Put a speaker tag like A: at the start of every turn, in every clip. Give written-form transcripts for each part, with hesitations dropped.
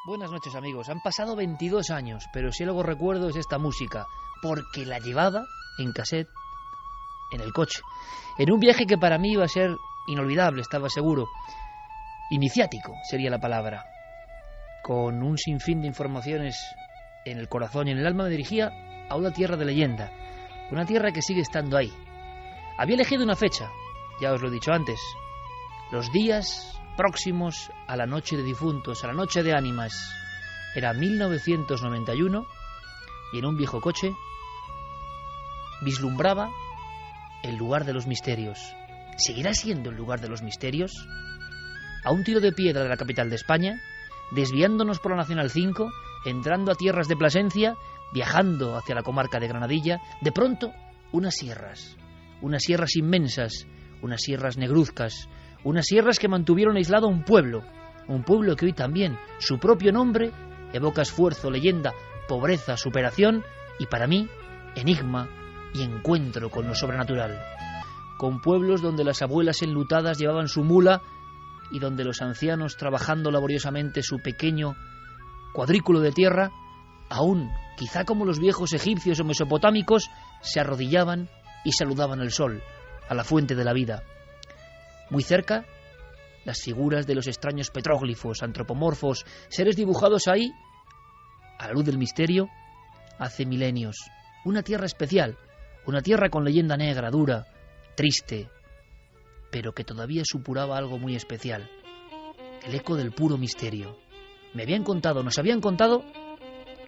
A: Buenas noches, amigos. Han pasado 22 años, pero si algo recuerdo es esta música, porque la llevaba en cassette en el coche, en un viaje que para mí iba a ser inolvidable, estaba seguro. Iniciático sería la palabra. Con un sinfín de informaciones en el corazón y en el alma me dirigía a una tierra de leyenda, una tierra que sigue estando ahí. Había elegido una fecha, ya os lo he dicho antes, los días próximos a la noche de difuntos, a la noche de ánimas. Era 1991 y en un viejo coche vislumbraba el lugar de los misterios. ¿Seguirá siendo el lugar de los misterios? A un tiro de piedra de la capital de España, desviándonos por la Nacional 5, entrando a tierras de Plasencia, viajando hacia la comarca de Granadilla, de pronto unas sierras inmensas, unas sierras negruzcas, unas sierras que mantuvieron aislado a un pueblo que hoy también, su propio nombre, evoca esfuerzo, leyenda, pobreza, superación y para mí, enigma y encuentro con lo sobrenatural. Con pueblos donde las abuelas enlutadas llevaban su mula y donde los ancianos, trabajando laboriosamente su pequeño cuadrículo de tierra, aún, quizá como los viejos egipcios o mesopotámicos, se arrodillaban y saludaban al sol, a la fuente de la vida. Muy cerca, las figuras de los extraños petróglifos, antropomorfos, seres dibujados ahí, a la luz del misterio, hace milenios. Una tierra especial, una tierra con leyenda negra, dura, triste, pero que todavía supuraba algo muy especial. El eco del puro misterio. Nos habían contado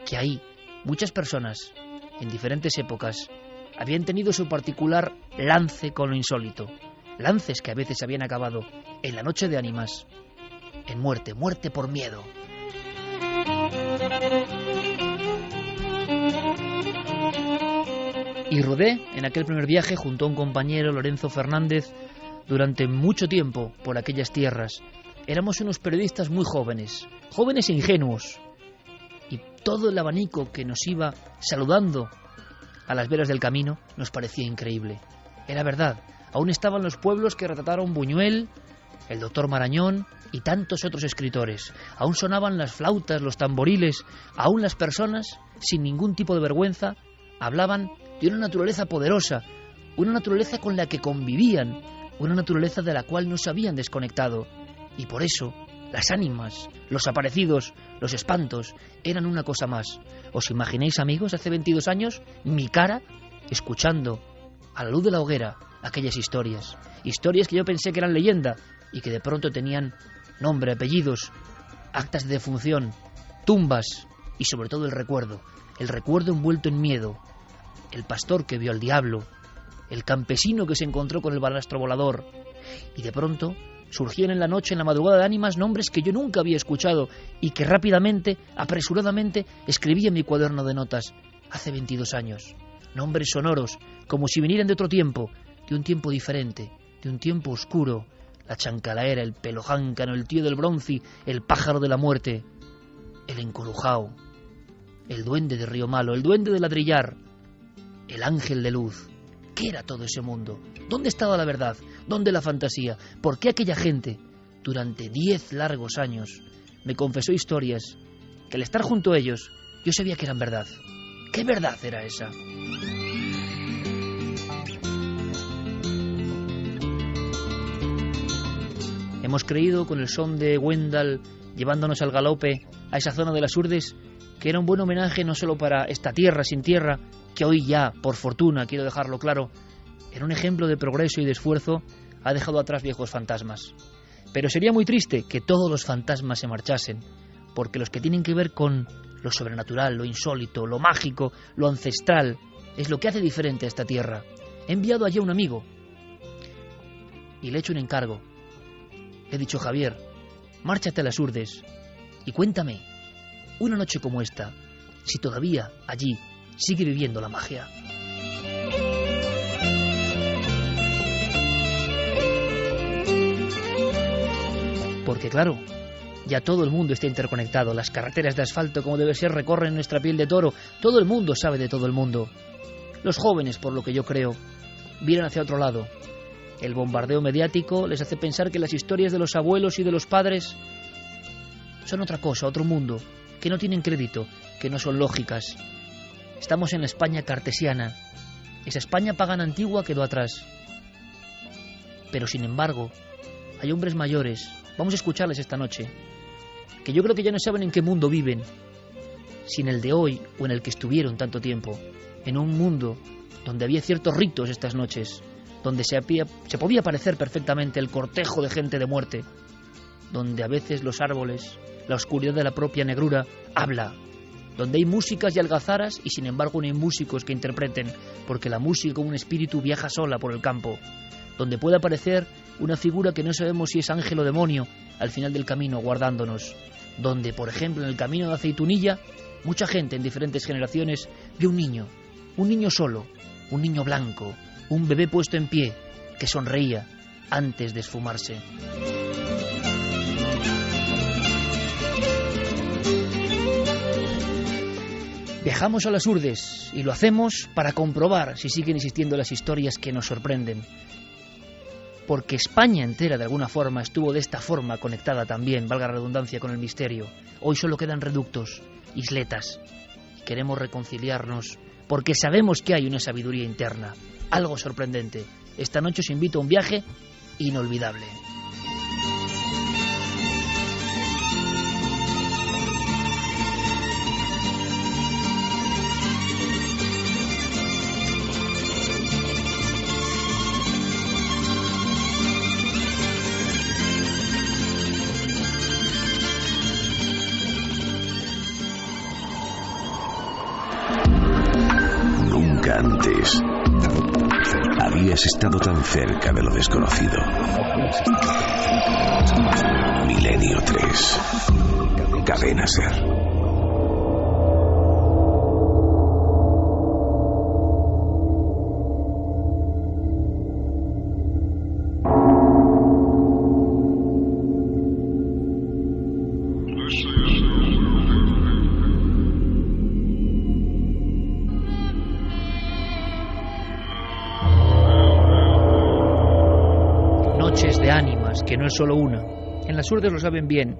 A: que ahí muchas personas, en diferentes épocas, habían tenido su particular lance con lo insólito. Lances que a veces habían acabado en la noche de ánimas en muerte por miedo. Y rodé en aquel primer viaje junto a un compañero, Lorenzo Fernández, durante mucho tiempo por aquellas tierras. Éramos unos periodistas muy jóvenes e ingenuos, y todo el abanico que nos iba saludando a las veras del camino nos parecía increíble. Era verdad. Aún estaban los pueblos que retrataron Buñuel, el doctor Marañón y tantos otros escritores. Aún sonaban las flautas, los tamboriles. Aún las personas, sin ningún tipo de vergüenza, hablaban de una naturaleza poderosa, una naturaleza con la que convivían, una naturaleza de la cual no se habían desconectado. Y por eso, las ánimas, los aparecidos, los espantos, eran una cosa más. ¿Os imagináis, amigos, hace 22 años, mi cara, escuchando a la luz de la hoguera aquellas historias que yo pensé que eran leyenda y que de pronto tenían nombre, apellidos, actas de defunción, tumbas y sobre todo el recuerdo envuelto en miedo, el pastor que vio al diablo, el campesino que se encontró con el balastro volador, y de pronto surgían en la noche, en la madrugada de ánimas, nombres que yo nunca había escuchado y que rápidamente, apresuradamente, escribí en mi cuaderno de notas hace 22 años. Nombres sonoros, como si vinieran de otro tiempo, de un tiempo diferente, de un tiempo oscuro. La chancalaera, el pelo jáncano, el tío del bronce, el pájaro de la muerte, el encorujao, el duende de Río Malo, el duende de Ladrillar, el ángel de luz. ¿Qué era todo ese mundo? ¿Dónde estaba la verdad? ¿Dónde la fantasía? ¿Por qué aquella gente, durante 10 largos años, me confesó historias que al estar junto a ellos, yo sabía que eran verdad? ¿Qué verdad era esa? Hemos creído, con el son de Wendal llevándonos al galope a esa zona de las Urdes, que era un buen homenaje no solo para esta tierra sin tierra, que hoy ya, por fortuna, quiero dejarlo claro, en un ejemplo de progreso y de esfuerzo, ha dejado atrás viejos fantasmas. Pero sería muy triste que todos los fantasmas se marchasen, porque los que tienen que ver con lo sobrenatural, lo insólito, lo mágico, lo ancestral, es lo que hace diferente a esta tierra. He enviado allí a un amigo y le he hecho un encargo. Le he dicho: Javier, márchate a las Urdes y cuéntame, una noche como esta, si todavía allí sigue viviendo la magia. Porque claro, ya todo el mundo está interconectado. Las carreteras de asfalto, como debe ser, recorren nuestra piel de toro. Todo el mundo sabe de todo el mundo. Los jóvenes, por lo que yo creo, vienen hacia otro lado. El bombardeo mediático les hace pensar que las historias de los abuelos y de los padres son otra cosa, otro mundo, que no tienen crédito, que no son lógicas. Estamos en la España cartesiana. Esa España pagana antigua quedó atrás. Pero sin embargo, hay hombres mayores, vamos a escucharles esta noche, que yo creo que ya no saben en qué mundo viven, si en el de hoy o en el que estuvieron tanto tiempo, en un mundo donde había ciertos ritos estas noches, donde se podía parecer perfectamente el cortejo de gente de muerte, donde a veces los árboles, la oscuridad de la propia negrura, habla, donde hay músicas y algazaras y sin embargo no hay músicos que interpreten, porque la música como un espíritu viaja sola por el campo, donde puede aparecer una figura que no sabemos si es ángel o demonio al final del camino guardándonos, donde por ejemplo en el camino de Aceitunilla mucha gente en diferentes generaciones vio un niño solo, un niño blanco, un bebé puesto en pie que sonreía antes de esfumarse. Viajamos a las Urdes y lo hacemos para comprobar si siguen existiendo las historias que nos sorprenden. Porque España entera de alguna forma estuvo de esta forma conectada también, valga la redundancia, con el misterio. Hoy solo quedan reductos, isletas. Queremos reconciliarnos porque sabemos que hay una sabiduría interna, algo sorprendente. Esta noche os invito a un viaje inolvidable.
B: Antes habías estado tan cerca de lo desconocido. Milenio 3, Cadena Ser.
A: Que no es solo una. En las Urdes lo saben bien.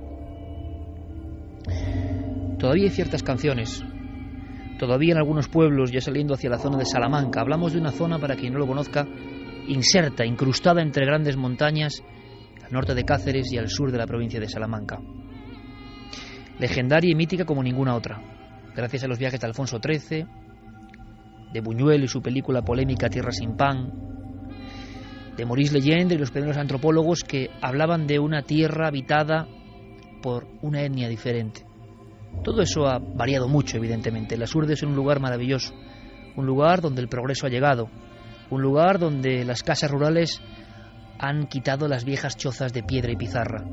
A: Todavía hay ciertas canciones. Todavía en algunos pueblos, ya saliendo hacia la zona de Salamanca. Hablamos de una zona, para quien no lo conozca, inserta, incrustada entre grandes montañas, al norte de Cáceres y al sur de la provincia de Salamanca. Legendaria y mítica como ninguna otra. Gracias a los viajes de Alfonso XIII, de Buñuel y su película polémica Tierra sin pan, de Maurice Legendre y los primeros antropólogos que hablaban de una tierra habitada por una etnia diferente. Todo eso ha variado mucho, evidentemente. Las Urdes es un lugar maravilloso, un lugar donde el progreso ha llegado, un lugar donde las casas rurales han quitado las viejas chozas de piedra y pizarra.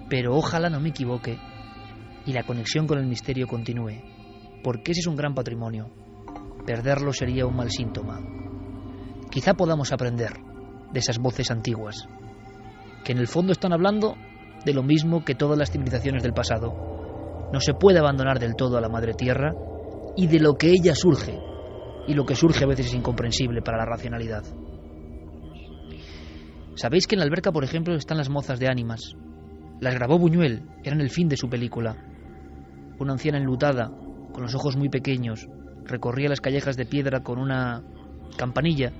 A: Pero ojalá no me equivoque y la conexión con el misterio continúe, porque ese es un gran patrimonio. Perderlo sería un mal síntoma. Quizá podamos aprender de esas voces antiguas, que en el fondo están hablando de lo mismo que todas las civilizaciones del pasado. No se puede abandonar del todo a la madre tierra y de lo que ella surge, y lo que surge a veces es incomprensible para la racionalidad. ¿Sabéis que en la alberca, por ejemplo, están las mozas de ánimas? Las grabó Buñuel, eran el fin de su película. Una anciana enlutada, con los ojos muy pequeños, recorría las callejas de piedra con una campanilla.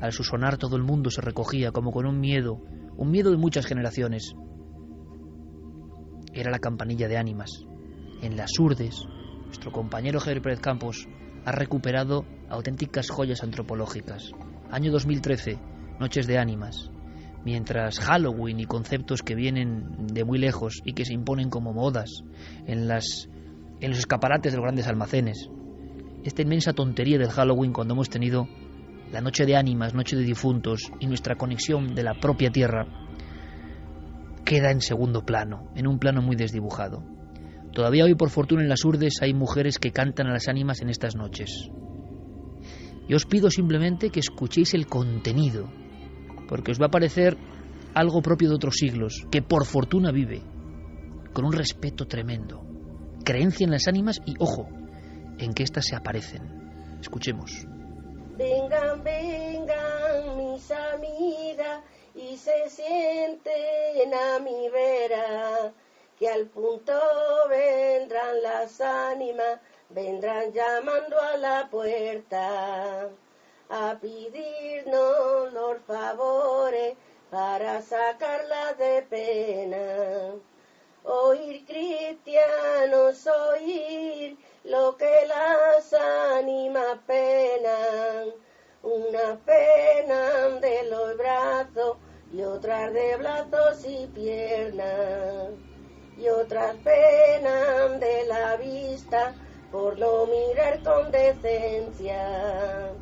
A: Al su sonar todo el mundo se recogía como con un miedo de muchas generaciones. Era la campanilla de ánimas. En las Urdes, nuestro compañero Javier Pérez Campos ha recuperado auténticas joyas antropológicas. Año 2013, Noches de Ánimas. Mientras Halloween y conceptos que vienen de muy lejos y que se imponen como modas en los escaparates de los grandes almacenes. Esta inmensa tontería del Halloween, cuando hemos tenido la noche de ánimas, noche de difuntos y nuestra conexión de la propia tierra, queda en segundo plano, en un plano muy desdibujado. Todavía hoy, por fortuna, en las Urdes hay mujeres que cantan a las ánimas en estas noches. Yo os pido simplemente que escuchéis el contenido, porque os va a parecer algo propio de otros siglos, que por fortuna vive, con un respeto tremendo, creencia en las ánimas y, ojo, en que éstas se aparecen. Escuchemos.
C: Vengan, vengan mis amigas y allí se sienten a mi vera, que al punto vendrán las ánimas, vendrán llamando a la puerta, a pedirnos los favores para sacarla de pena. Oír cristianos, oír lo que las ánimas penan, una pena de los brazos y otras de brazos y piernas, y otras penan de la vista por no mirar con decencia,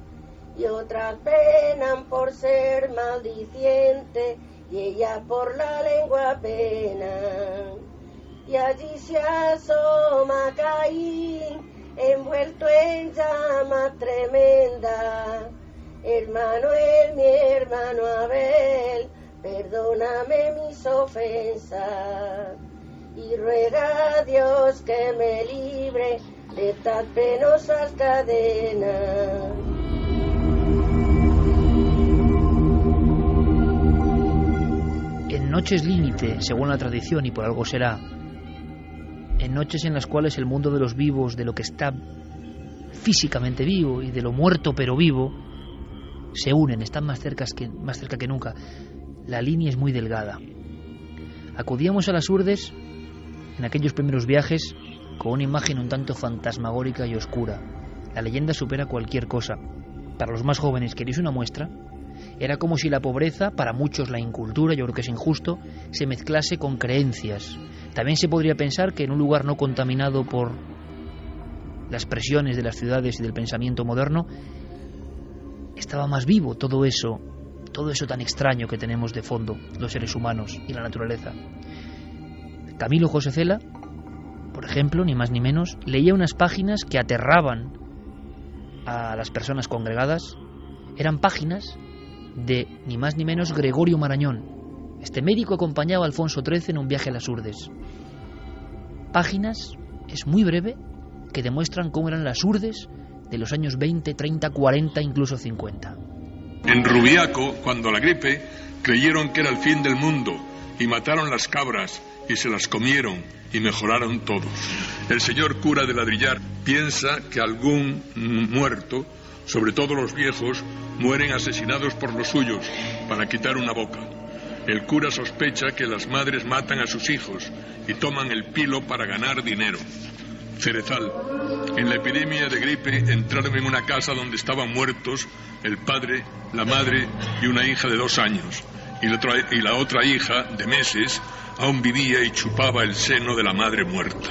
C: y otras penan por ser maldiciente y ella por la lengua pena. Y allí se asoma Caín, envuelto en llamas tremenda. Hermano mi hermano Abel, perdóname mis ofensas, y ruega a Dios que me libre de estas penosas cadenas.
A: En noches límite, según la tradición, y por algo será, en noches en las cuales el mundo de los vivos, de lo que está físicamente vivo y de lo muerto pero vivo, se unen, están más cerca que nunca. La línea es muy delgada. Acudíamos a las Urdes en aquellos primeros viajes con una imagen un tanto fantasmagórica y oscura. La leyenda supera cualquier cosa. Para los más jóvenes, ¿queréis una muestra? Era como si la pobreza, para muchos la incultura, yo creo que es injusto, se mezclase con creencias. También se podría pensar que en un lugar no contaminado por las presiones de las ciudades y del pensamiento moderno, estaba más vivo todo eso tan extraño que tenemos de fondo, los seres humanos y la naturaleza. Camilo José Cela, por ejemplo, ni más ni menos, leía unas páginas que aterraban a las personas congregadas. Eran páginas de ni más ni menos Gregorio Marañón. Este médico acompañaba a Alfonso XIII en un viaje a las Urdes. Páginas, es muy breve, que demuestran cómo eran las Urdes de los años 20, 30, 40, incluso 50.
D: En Rubiaco, cuando la gripe, creyeron que era el fin del mundo y mataron las cabras y se las comieron y mejoraron todos. El señor cura de Ladrillar piensa que algún muerto, sobre todo los viejos, mueren asesinados por los suyos para quitar una boca. El cura sospecha que las madres matan a sus hijos y toman el pilo para ganar dinero. Cerezal. En la epidemia de gripe entraron en una casa donde estaban muertos el padre, la madre y una hija de 2 años. Y la otra hija, de meses, aún vivía y chupaba el seno de la madre muerta.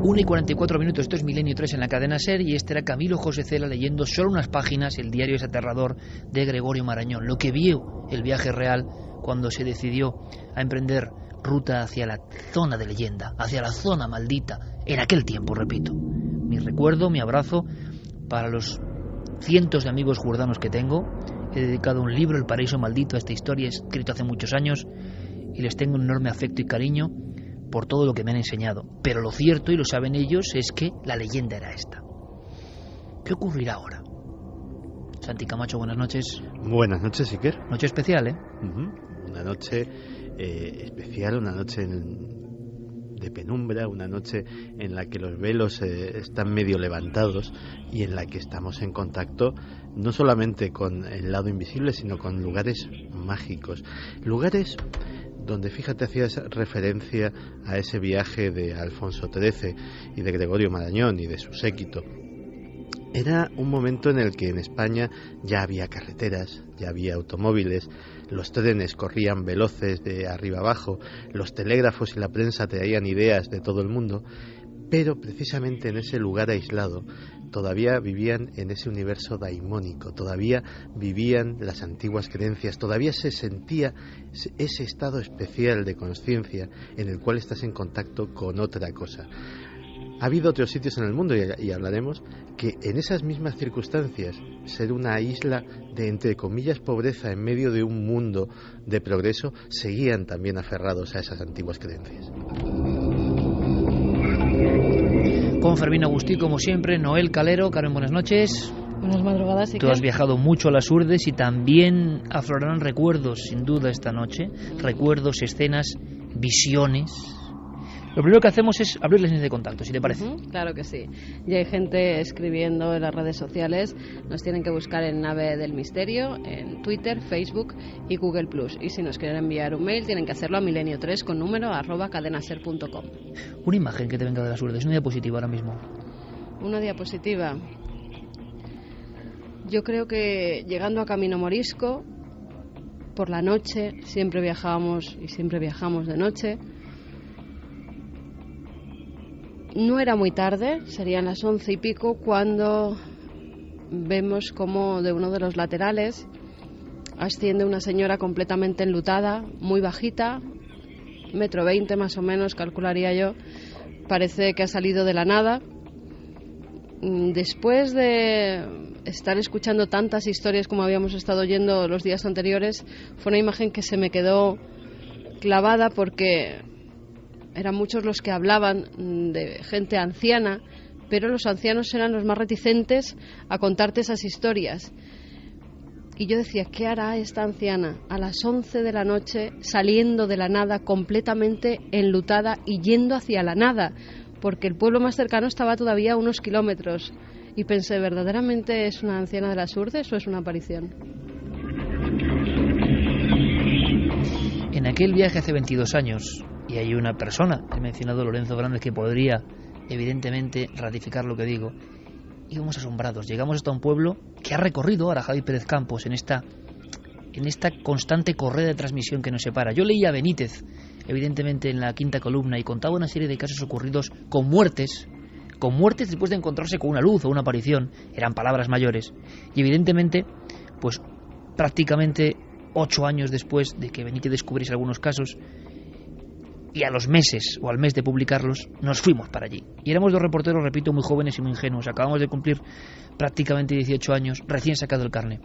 A: Una y 44 minutos, esto es Milenio 3 en la cadena SER, y este era Camilo José Cela leyendo solo unas páginas, el diario es aterrador, de Gregorio Marañón, lo que vio el viaje real cuando se decidió a emprender ruta hacia la zona de leyenda, hacia la zona maldita, en aquel tiempo, repito. Mi recuerdo, mi abrazo para los cientos de amigos jurdanos que tengo. He dedicado un libro, El paraíso maldito, a esta historia, escrito hace muchos años, y les tengo un enorme afecto y cariño por todo lo que me han enseñado. Pero lo cierto, y lo saben ellos, es que la leyenda era esta. ¿Qué ocurrirá ahora? Santi Camacho, buenas noches.
E: Buenas noches, Iker.
A: Noche especial, ¿eh?
E: Una noche especial, una noche de penumbra, una noche en la que los velos están medio levantados y en la que estamos en contacto no solamente con el lado invisible, sino con lugares mágicos. Lugares donde, fíjate, hacías referencia a ese viaje de Alfonso XIII y de Gregorio Marañón y de su séquito. Era un momento en el que en España ya había carreteras, ya había automóviles, los trenes corrían veloces de arriba abajo, los telégrafos y la prensa traían ideas de todo el mundo, pero precisamente en ese lugar aislado todavía vivían en ese universo daimónico, todavía vivían las antiguas creencias, todavía se sentía ese estado especial de conciencia en el cual estás en contacto con otra cosa. Ha habido otros sitios en el mundo, y hablaremos, que en esas mismas circunstancias, ser una isla de, entre comillas, pobreza en medio de un mundo de progreso, seguían también aferrados a esas antiguas creencias.
A: Con Fermín Agustí, como siempre, Noel Calero. Carmen, buenas noches.
F: Buenas madrugadas.
A: Tú has viajado mucho a las Urdes y también aflorarán recuerdos, sin duda, esta noche. Recuerdos, escenas, visiones. Lo primero que hacemos es abrir las líneas de contacto, si te parece.
F: Claro que sí. Ya hay gente escribiendo en las redes sociales. Nos tienen que buscar en Nave del Misterio, en Twitter, Facebook y Google+. Y si nos quieren enviar un mail, tienen que hacerlo a milenio3 con número @cadenaser.com.
A: Una imagen que te venga de las Urdes, una diapositiva ahora mismo.
F: Una diapositiva. Yo creo que llegando a Camino Morisco, por la noche, siempre viajábamos y siempre viajamos de noche. No era muy tarde, serían las 11 y pico, cuando vemos como de uno de los laterales asciende una señora completamente enlutada, muy bajita, 1,20 m más o menos, calcularía yo. Parece que ha salido de la nada. Después de estar escuchando tantas historias como habíamos estado oyendo los días anteriores, fue una imagen que se me quedó clavada, porque eran muchos los que hablaban de gente anciana, pero los ancianos eran los más reticentes a contarte esas historias. Y yo decía, ¿qué hará esta anciana a las 11 de la noche saliendo de la nada, completamente enlutada y yendo hacia la nada? Porque el pueblo más cercano estaba todavía a unos kilómetros. Y pensé, ¿verdaderamente es una anciana de las Urdes o es una aparición?
A: En aquel viaje hace 22 años, y hay una persona, he mencionado Lorenzo Fernández, que podría evidentemente ratificar lo que digo, íbamos asombrados. Llegamos hasta un pueblo que ha recorrido ahora Javi Pérez Campos en esta constante correa de transmisión que nos separa. Yo leía a Benítez, evidentemente, en la quinta columna, y contaba una serie de casos ocurridos con muertes después de encontrarse con una luz o una aparición. Eran palabras mayores. Y evidentemente, pues prácticamente 8 años después de que Benítez descubriese algunos casos, y a los meses o al mes de publicarlos, nos fuimos para allí. Y éramos 2 reporteros, repito, muy jóvenes y muy ingenuos. Acabamos de cumplir prácticamente 18 años, recién sacado el carné.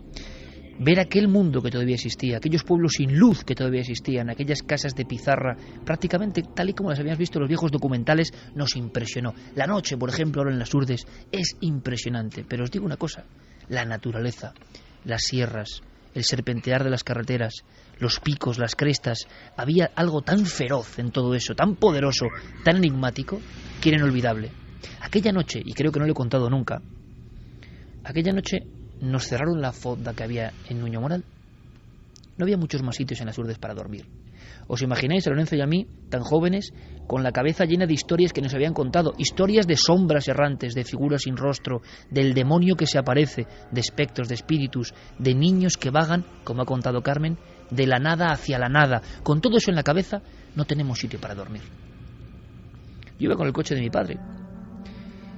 A: Ver aquel mundo que todavía existía, aquellos pueblos sin luz que todavía existían, aquellas casas de pizarra, prácticamente tal y como las habíamos visto en los viejos documentales, nos impresionó. La noche, por ejemplo, ahora en las Urdes, es impresionante. Pero os digo una cosa, la naturaleza, las sierras, el serpentear de las carreteras, los picos, las crestas, había algo tan feroz en todo eso, tan poderoso, tan enigmático, que era inolvidable. Aquella noche, y creo que no lo he contado nunca, aquella noche nos cerraron la fonda que había en Nuño Moral. No había muchos más sitios en las Urdes para dormir. ¿Os imagináis a Lorenzo y a mí, tan jóvenes, con la cabeza llena de historias que nos habían contado? Historias de sombras errantes, de figuras sin rostro, del demonio que se aparece, de espectros, de espíritus, de niños que vagan, como ha contado Carmen, de la nada hacia la nada. Con todo eso en la cabeza, no tenemos sitio para dormir. Yo iba con el coche de mi padre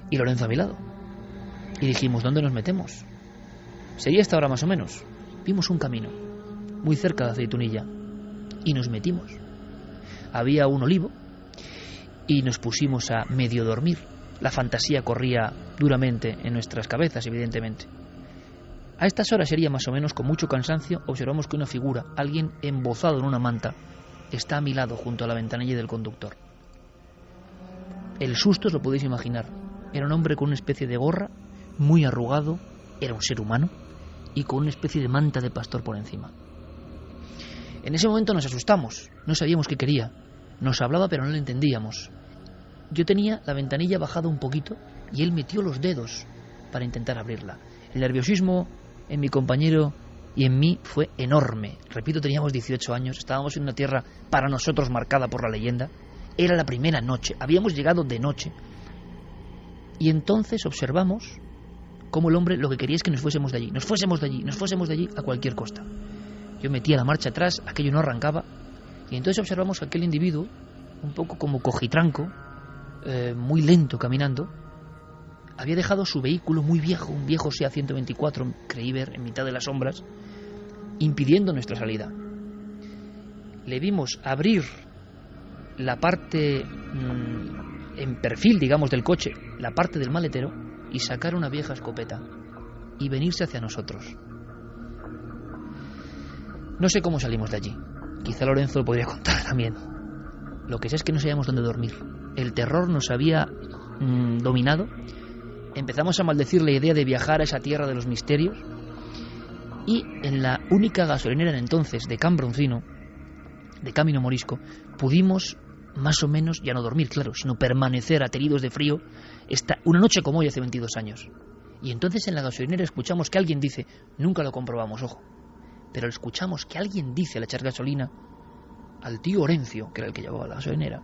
A: y Lorenzo a mi lado. Y dijimos, ¿dónde nos metemos? Sería esta hora más o menos. Vimos un camino muy cerca de Aceitunilla y nos metimos. Había un olivo y nos pusimos a medio dormir. La fantasía corría duramente en nuestras cabezas, evidentemente. A estas horas sería más o menos, con mucho cansancio, observamos que una figura, alguien embozado en una manta, está a mi lado junto a la ventanilla del conductor. El susto os lo podéis imaginar. Era un hombre con una especie de gorra, muy arrugado, era un ser humano, y con una especie de manta de pastor por encima. En ese momento nos asustamos, no sabíamos qué quería. Nos hablaba pero no le entendíamos. Yo tenía la ventanilla bajada un poquito y él metió los dedos para intentar abrirla. El nerviosismo en mi compañero y en mí fue enorme. Repito, teníamos 18 años, estábamos en una tierra para nosotros marcada por la leyenda. Era la primera noche, habíamos llegado de noche. Y entonces observamos cómo el hombre lo que quería es que nos fuésemos de allí a cualquier costa. Yo metía la marcha atrás, aquello no arrancaba, y entonces observamos que aquel individuo, un poco como cojitranco, muy lento caminando, había dejado su vehículo muy viejo, un viejo SEAT 124, creí ver en mitad de las sombras, impidiendo nuestra salida. Le vimos abrir la parte en perfil, digamos, del coche, la parte del maletero, y sacar una vieja escopeta y venirse hacia nosotros. No sé cómo salimos de allí. Quizá Lorenzo lo podría contar también. Lo que sé es que no sabíamos dónde dormir. El terror nos había dominado empezamos a maldecir la idea de viajar a esa tierra de los misterios, y en la única gasolinera en entonces de Cambroncino, de Camino Morisco, pudimos más o menos, ya no dormir, claro, sino permanecer ateridos de frío una noche como hoy hace 22 años. Y entonces en la gasolinera escuchamos que alguien dice, nunca lo comprobamos, ojo, pero escuchamos que alguien dice al echar gasolina al tío Orencio, que era el que llevaba la gasolinera,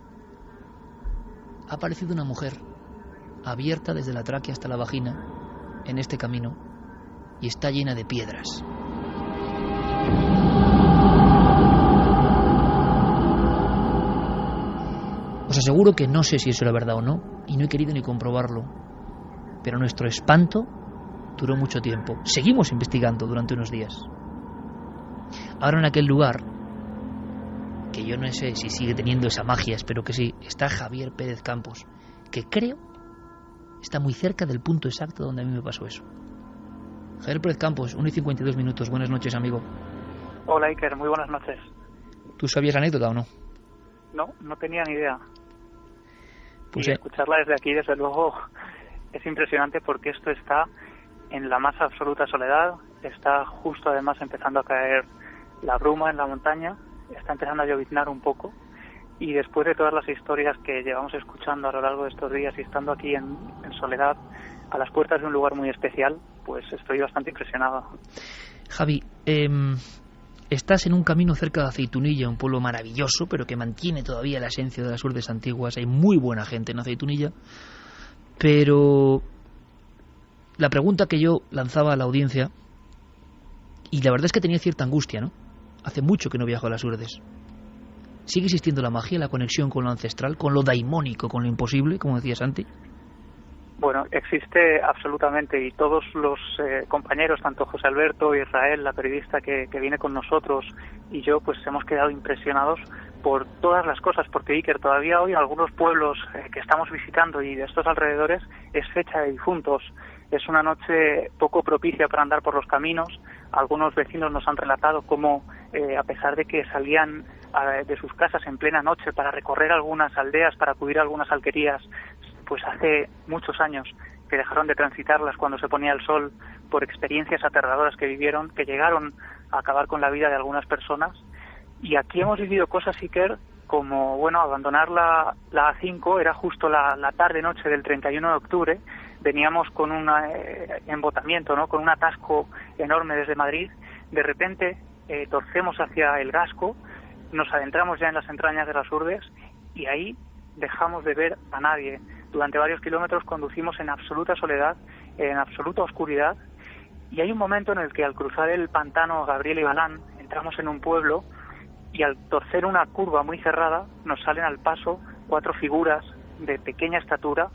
A: ha aparecido una mujer abierta desde la tráquea hasta la vagina en este camino y está llena de piedras. Os aseguro que no sé si eso era verdad o no, y no he querido ni comprobarlo, pero nuestro espanto duró mucho tiempo. Seguimos investigando durante unos días. Ahora en aquel lugar, que yo no sé si sigue teniendo esa magia, espero que sí, está Javier Pérez Campos, que creo está muy cerca del punto exacto donde a mí me pasó eso. Javier Pérez Campos, 1:52, buenas noches, amigo.
G: Hola, Iker, muy buenas noches.
A: ¿Tú sabías la anécdota o no?
G: No tenía ni idea.
A: Pues
G: y escucharla desde aquí, desde luego, es impresionante porque esto está en la más absoluta soledad, está justo además empezando a caer la bruma en la montaña, está empezando a lloviznar un poco, y después de todas las historias que llevamos escuchando a lo largo de estos días y estando aquí en soledad, a las puertas de un lugar muy especial, pues estoy bastante impresionado.
A: Javi, estás en un camino cerca de Aceitunilla, un pueblo maravilloso, pero que mantiene todavía la esencia de las urdes antiguas. Hay muy buena gente en Aceitunilla, pero la pregunta que yo lanzaba a la audiencia, y la verdad es que tenía cierta angustia, ¿no? Hace mucho que no viajo a las urdes. ¿Sigue existiendo la magia, la conexión con lo ancestral, con lo daimónico, con lo imposible, como decía Santi?
G: Bueno, existe absolutamente, y todos los compañeros, tanto José Alberto, Israel, la periodista que viene con nosotros, y yo, pues hemos quedado impresionados por todas las cosas, porque Iker, todavía hoy en algunos pueblos que estamos visitando y de estos alrededores es fecha de difuntos. Es una noche poco propicia para andar por los caminos. Algunos vecinos nos han relatado cómo, a pesar de que salían de sus casas en plena noche para recorrer algunas aldeas, para acudir a algunas alquerías, pues hace muchos años que dejaron de transitarlas cuando se ponía el sol, por experiencias aterradoras que vivieron, que llegaron a acabar con la vida de algunas personas. Y aquí hemos vivido cosas, Iker, como, bueno, abandonar la A5, era justo la tarde-noche del 31 de octubre, veníamos con un embotamiento, ¿no?, con un atasco enorme desde Madrid, de repente torcemos hacia el Gasco, nos adentramos ya en las entrañas de las urdes, y ahí dejamos de ver a nadie. Durante varios kilómetros conducimos en absoluta soledad, en absoluta oscuridad, y hay un momento en el que al cruzar el pantano Gabriel y Balán entramos en un pueblo, y al torcer una curva muy cerrada nos salen al paso 4 figuras de pequeña estatura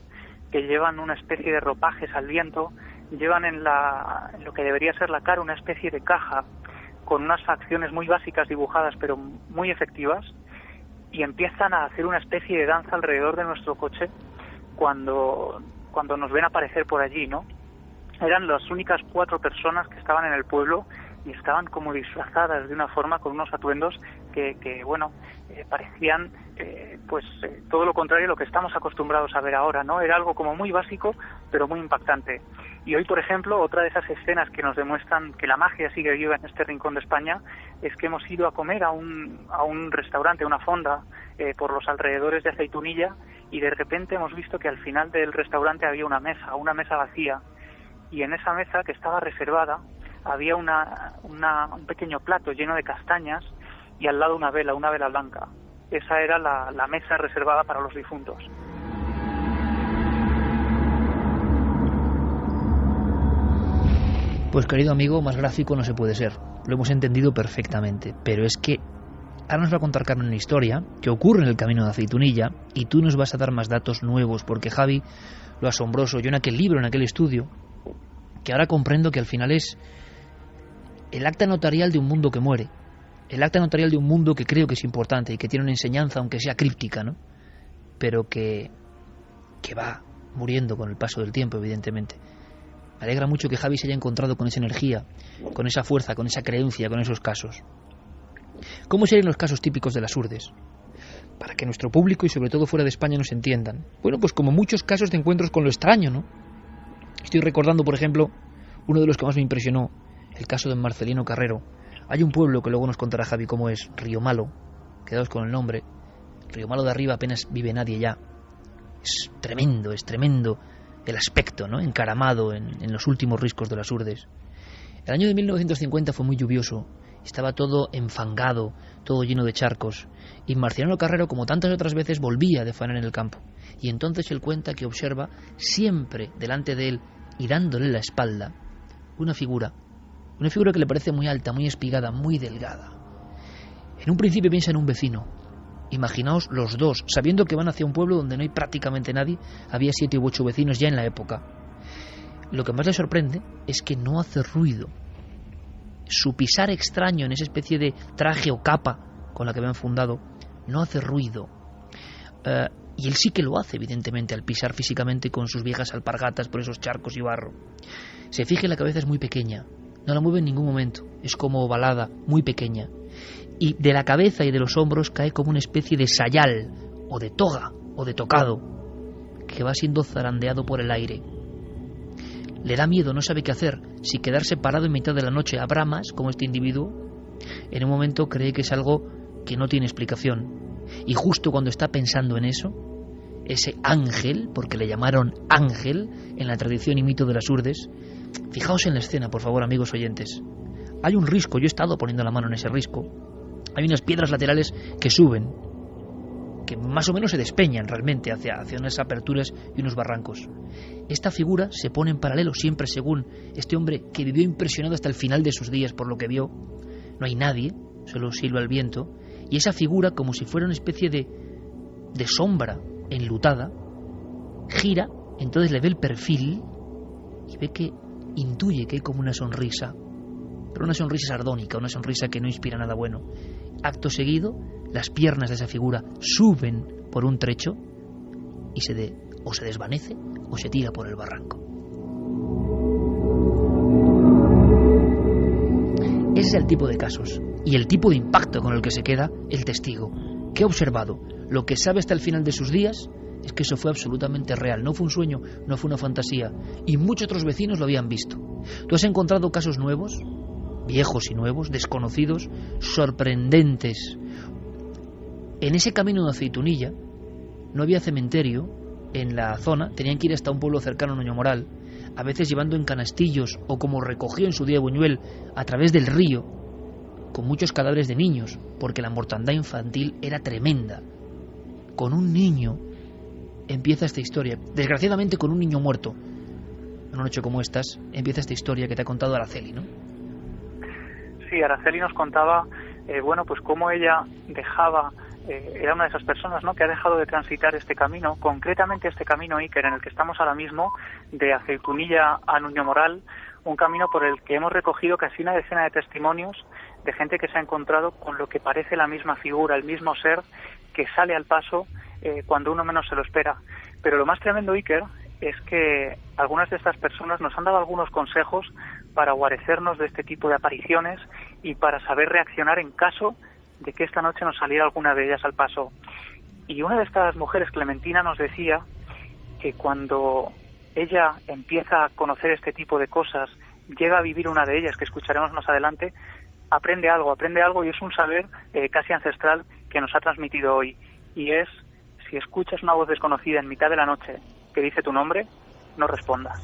G: que llevan una especie de ropajes al viento, llevan en lo que debería ser la cara una especie de caja con unas facciones muy básicas dibujadas pero muy efectivas, y empiezan a hacer una especie de danza alrededor de nuestro coche cuando nos ven aparecer por allí, ¿no? Eran las únicas 4 personas que estaban en el pueblo y estaban como disfrazadas de una forma, con unos atuendos que parecían todo lo contrario a lo que estamos acostumbrados a ver ahora, ¿no? Era algo como muy básico, pero muy impactante. Y hoy, por ejemplo, otra de esas escenas que nos demuestran que la magia sigue viva en este rincón de España es que hemos ido a comer a un restaurante, una fonda, por los alrededores de Aceitunilla, y de repente hemos visto que al final del restaurante había una mesa vacía, y en esa mesa, que estaba reservada, había un pequeño plato lleno de castañas y al lado una vela blanca. Esa era la mesa reservada para los difuntos.
A: Pues querido amigo, más gráfico no se puede ser. Lo hemos entendido perfectamente, pero es que ahora nos va a contar Carmen una historia que ocurre en el camino de Aceitunilla, y tú nos vas a dar más datos nuevos, porque Javi, lo asombroso, yo en aquel libro, en aquel estudio, que ahora comprendo que al final es el acta notarial de un mundo que muere, el acta notarial de un mundo que creo que es importante y que tiene una enseñanza, aunque sea críptica, ¿no?, pero que va muriendo con el paso del tiempo, evidentemente. Me alegra mucho que Javi se haya encontrado con esa energía, con esa fuerza, con esa creencia, con esos casos. ¿Cómo serían los casos típicos de las urdes? Para que nuestro público y sobre todo fuera de España nos entiendan. Bueno, pues como muchos casos de encuentros con lo extraño, ¿no? Estoy recordando, por ejemplo, uno de los que más me impresionó, el caso de Marcelino Carrero. Hay un pueblo que luego nos contará Javi cómo es, Río Malo, quedaos con el nombre. Río Malo de arriba apenas vive nadie ya. Es tremendo el aspecto, ¿no? Encaramado en los últimos riscos de las Urdes. El año de 1950 fue muy lluvioso, estaba todo enfangado, todo lleno de charcos, y Marcelino Carrero, como tantas otras veces, volvía de faenar en el campo. Y entonces él cuenta que observa siempre delante de él y dándole la espalda una figura que le parece muy alta, muy espigada, muy delgada. En un principio piensa en un vecino. Imaginaos los dos, sabiendo que van hacia un pueblo donde no hay prácticamente nadie, había 7 u 8 vecinos ya en la época. Lo que más le sorprende es que no hace ruido. Su pisar extraño en esa especie de traje o capa con la que habían fundado no hace ruido. Y él sí que lo hace, evidentemente, al pisar físicamente con sus viejas alpargatas por esos charcos y barro. Se fija en la cabeza, es muy pequeña, no la mueve en ningún momento, es como ovalada, muy pequeña. Y de la cabeza y de los hombros cae como una especie de sayal, o de toga, o de tocado, que va siendo zarandeado por el aire. Le da miedo, no sabe qué hacer, si quedarse parado en mitad de la noche a bramas, como este individuo. En un momento cree que es algo que no tiene explicación. Y justo cuando está pensando en eso, ese ángel, porque le llamaron ángel en la tradición y mito de las Urdes, fijaos en la escena, por favor, amigos oyentes. Hay un risco, yo he estado poniendo la mano en ese risco. Hay unas piedras laterales que suben, que más o menos se despeñan realmente hacia unas aperturas y unos barrancos. Esta figura se pone en paralelo, siempre según este hombre que vivió impresionado hasta el final de sus días por lo que vio. No hay nadie, solo silba el viento, y esa figura, como si fuera una especie de sombra enlutada, gira, entonces le ve el perfil y ve que intuye que hay como una sonrisa, pero una sonrisa sardónica, una sonrisa que no inspira nada bueno. Acto seguido, las piernas de esa figura suben por un trecho y o se desvanece o se tira por el barranco. Ese es el tipo de casos y el tipo de impacto con el que se queda el testigo. ¿Qué ha observado? Lo que sabe hasta el final de sus días es que eso fue absolutamente real, no fue un sueño, no fue una fantasía, y muchos otros vecinos lo habían visto. ¿Tú has encontrado casos nuevos, viejos y nuevos, desconocidos, sorprendentes? En ese camino de Aceitunilla no había cementerio en la zona, tenían que ir hasta un pueblo cercano a Nuñomoral, a veces llevando en canastillos o como recogió en su día Buñuel a través del río, con muchos cadáveres de niños, porque la mortandad infantil era tremenda. Con un niño empieza esta historia, desgraciadamente con un niño muerto. En una noche como estas empieza esta historia que te ha contado Araceli, ¿no?
G: Sí, Araceli nos contaba, pues cómo ella dejaba, era una de esas personas, ¿no?, que ha dejado de transitar este camino, concretamente este camino, Iker, en el que estamos ahora mismo, de Aceitunilla a Nuñomoral, un camino por el que hemos recogido casi una decena de testimonios de gente que se ha encontrado con lo que parece la misma figura, el mismo ser que sale al paso cuando uno menos se lo espera. Pero lo más tremendo, Iker, es que algunas de estas personas nos han dado algunos consejos para guarecernos de este tipo de apariciones y para saber reaccionar en caso de que esta noche nos saliera alguna de ellas al paso. Y una de estas mujeres, Clementina, nos decía que cuando ella empieza a conocer este tipo de cosas, llega a vivir una de ellas, que escucharemos más adelante, aprende algo y es un saber casi ancestral que nos ha transmitido hoy. Y es, si escuchas una voz desconocida en mitad de la noche que dice tu nombre, no respondas.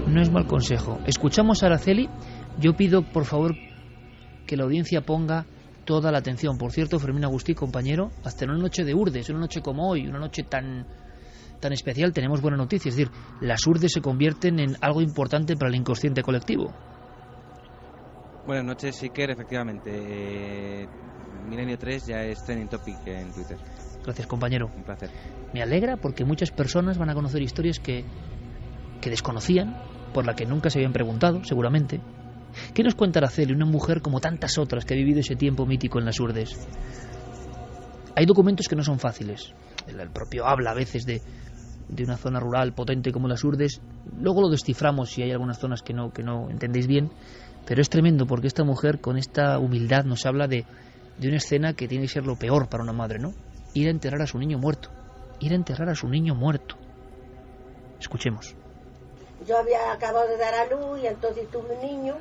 A: No es mal consejo. Escuchamos a Araceli. Yo pido, por favor, que la audiencia ponga toda la atención. Por cierto, Fermín Agustí, compañero, hasta en una noche de Urdes, una noche como hoy, una noche tan especial, tenemos buena noticia. Es decir, las Urdes se convierten en algo importante para el inconsciente colectivo.
H: Buenas noches, Iker. Efectivamente, Milenio 3 ya es trending topic en Twitter.
A: Gracias, compañero.
H: Un placer.
A: Me alegra porque muchas personas van a conocer historias que desconocían, por la que nunca se habían preguntado, seguramente. ¿Qué nos cuenta Araceli, una mujer como tantas otras que ha vivido ese tiempo mítico en las Urdes? Hay documentos que no son fáciles. El propio habla a veces de una zona rural potente como las Urdes. Luego lo desciframos si hay algunas zonas que no entendéis bien. Pero es tremendo porque esta mujer con esta humildad nos habla de una escena que tiene que ser lo peor para una madre, ¿no? Ir a enterrar a su niño muerto. ir a enterrar a su niño muerto. Escuchemos.
C: Yo había acabado de dar a luz y entonces tuve un niño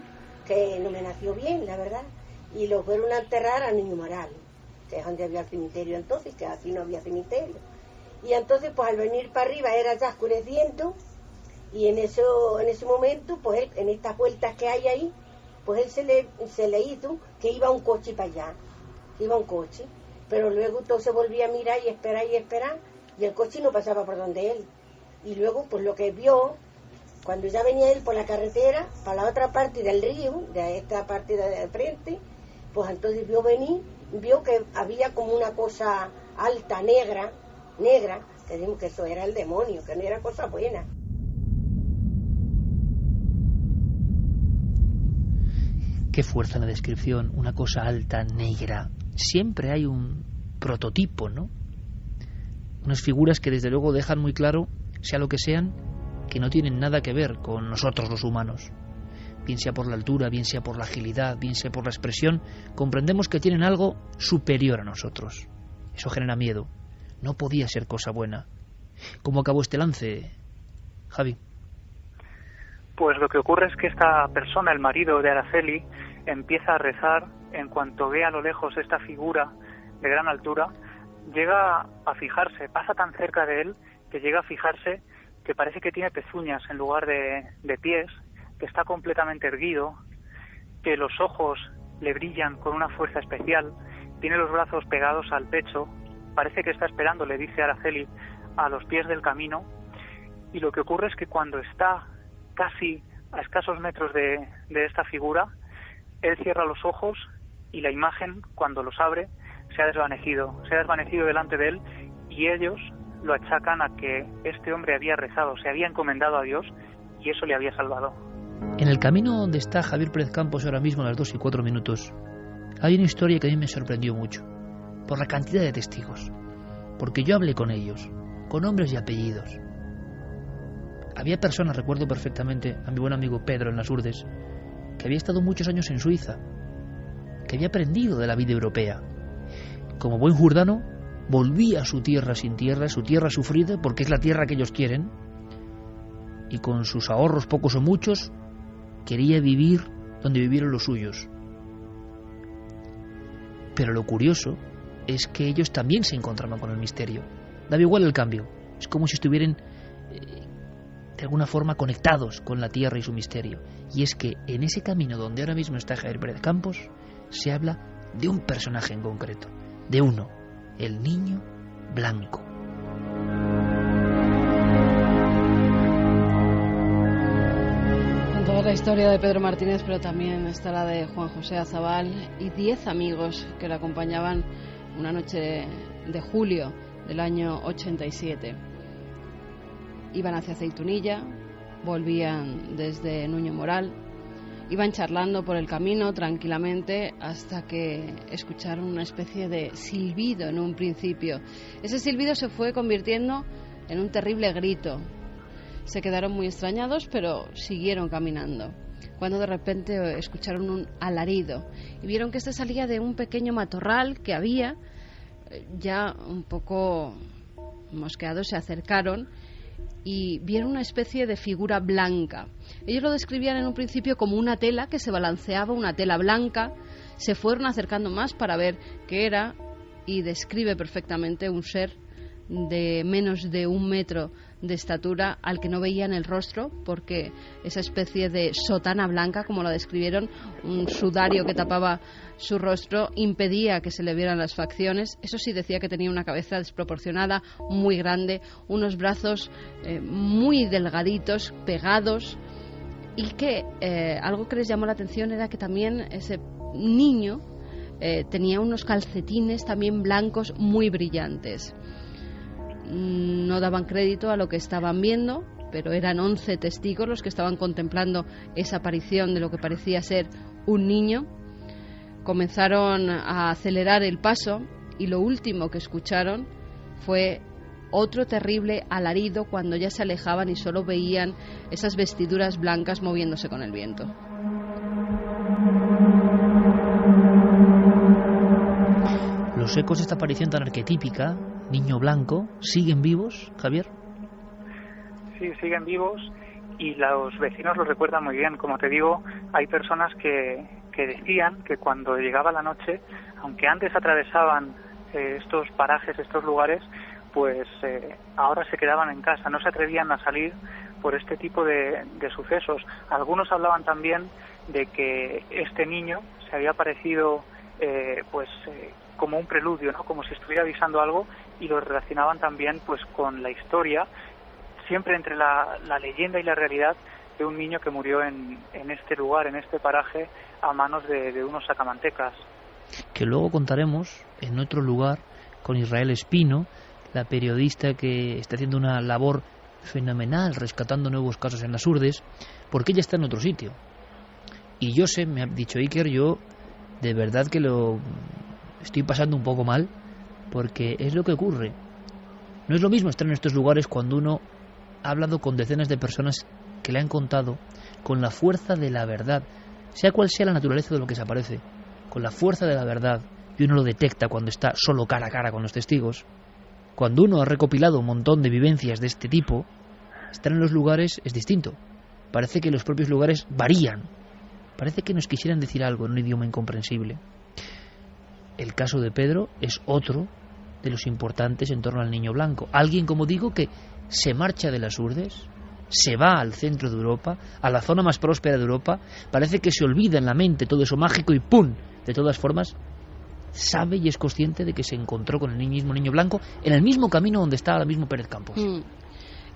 C: que no me nació bien, la verdad, y lo fueron a enterrar al Niño Moral, que es donde había el cementerio entonces, que aquí no había cementerio. Y entonces, pues al venir para arriba era ya oscureciendo, y en ese momento, pues él, en estas vueltas que hay ahí, pues él se le hizo que iba un coche para allá, pero luego todo se volvía a mirar y esperar, y el coche no pasaba por donde él. Y luego, pues lo que vio, cuando ya venía él por la carretera, para la otra parte del río, de esta parte de frente, pues entonces vio que había como una cosa alta, negra, que dijimos que eso era el demonio, que no era cosa buena.
A: Qué fuerza en la descripción, una cosa alta, negra. Siempre hay un prototipo, ¿no? Unas figuras que desde luego dejan muy claro, sea lo que sean, que no tienen nada que ver con nosotros los humanos. Bien sea por la altura, bien sea por la agilidad, bien sea por la expresión, comprendemos que tienen algo superior a nosotros. Eso genera miedo. No podía ser cosa buena. ¿Cómo acabó este lance, Javi?
G: Pues lo que ocurre es que esta persona, el marido de Araceli, empieza a rezar en cuanto ve a lo lejos esta figura de gran altura, llega a fijarse, pasa tan cerca de él que llega a fijarse que parece que tiene pezuñas en lugar de pies, que está completamente erguido, que los ojos le brillan con una fuerza especial, tiene los brazos pegados al pecho, parece que está esperando, le dice Araceli, a los pies del camino, y lo que ocurre es que cuando está casi a escasos metros de esta figura, él cierra los ojos y la imagen, cuando los abre, se ha desvanecido delante de él, y ellos lo achacan a que este hombre había rezado, se había encomendado a Dios y eso le había salvado.
A: En el camino donde está Javier Pérez Campos ahora mismo a las 2:04, hay una historia que a mí me sorprendió mucho, por la cantidad de testigos, porque yo hablé con ellos, con nombres y apellidos. Había personas, recuerdo perfectamente a mi buen amigo Pedro en las Urdes, que había estado muchos años en Suiza, que había aprendido de la vida europea. Como buen jordano, volvía a su tierra sin tierra, su tierra sufrida, porque es la tierra que ellos quieren, y con sus ahorros, pocos o muchos, quería vivir donde vivieron los suyos. Pero lo curioso es que ellos también se encontraban con el misterio. Daba igual el cambio, es como si estuvieran de alguna forma conectados con la tierra y su misterio. Y es que en ese camino donde ahora mismo está Javier Pérez Campos, se habla de un personaje en concreto, de uno, el niño blanco.
F: Con toda la historia de Pedro Martínez, pero también está la de Juan José Azabal y 10 amigos que le acompañaban una noche de julio del año 87. Iban hacia Aceitunilla, volvían desde Nuño Moral, iban charlando por el camino tranquilamente hasta que escucharon una especie de silbido en un principio. Ese silbido se fue convirtiendo en un terrible grito. Se quedaron muy extrañados, pero siguieron caminando, cuando de repente escucharon un alarido y vieron que este salía de un pequeño matorral que había. Ya un poco mosqueados se acercaron y vieron una especie de figura blanca. Ellos lo describían en un principio como una tela que se balanceaba, una tela blanca. Se fueron acercando más para ver qué era, y describe perfectamente un ser de menos de 1 metro de estatura, al que no veían el rostro, porque esa especie de sotana blanca, como la describieron, un sudario que tapaba su rostro, impedía que se le vieran las facciones. Eso sí, decía que tenía una cabeza desproporcionada, muy grande, unos brazos muy delgaditos, pegados, y que algo que les llamó la atención era que también ese niño tenía unos calcetines también blancos muy brillantes. No daban crédito a lo que estaban viendo, pero eran 11 testigos los que estaban contemplando esa aparición de lo que parecía ser un niño. Comenzaron a acelerar el paso y lo último que escucharon fue otro terrible alarido cuando ya se alejaban y solo veían esas vestiduras blancas moviéndose con el viento.
A: Los ecos de esta aparición tan arquetípica niño blanco, ¿siguen vivos, Javier?
G: Sí, siguen vivos y los vecinos lo recuerdan muy bien. Como te digo, hay personas que decían que cuando llegaba la noche, aunque antes atravesaban estos parajes, estos lugares, pues ahora se quedaban en casa, no se atrevían a salir por este tipo de sucesos. Algunos hablaban también de que este niño se había aparecido como un preludio, ¿no? Como si estuviera avisando algo, y lo relacionaban también pues con la historia, siempre entre la leyenda y la realidad, de un niño que murió en este lugar, en este paraje, a manos de unos sacamantecas.
A: Que luego contaremos en otro lugar con Israel Espino, la periodista que está haciendo una labor fenomenal rescatando nuevos casos en las Urdes, porque ella está en otro sitio. Y yo sé, me ha dicho Iker, yo de verdad que lo estoy pasando un poco mal, porque es lo que ocurre. No es lo mismo estar en estos lugares cuando uno ha hablado con decenas de personas que le han contado con la fuerza de la verdad, sea cual sea la naturaleza de lo que se aparece, con la fuerza de la verdad, y uno lo detecta cuando está solo cara a cara con los testigos. Cuando uno ha recopilado un montón de vivencias de este tipo, estar en los lugares es distinto. Parece que los propios lugares varían. Parece que nos quisieran decir algo en un idioma incomprensible. El caso de Pedro es otro de los importantes en torno al niño blanco. Alguien, como digo, que se marcha de las Urdes, se va al centro de Europa, a la zona más próspera de Europa, parece que se olvida en la mente todo eso mágico y ¡pum! De todas formas, sabe y es consciente de que se encontró con el mismo niño blanco en el mismo camino donde está ahora mismo Pérez Campos.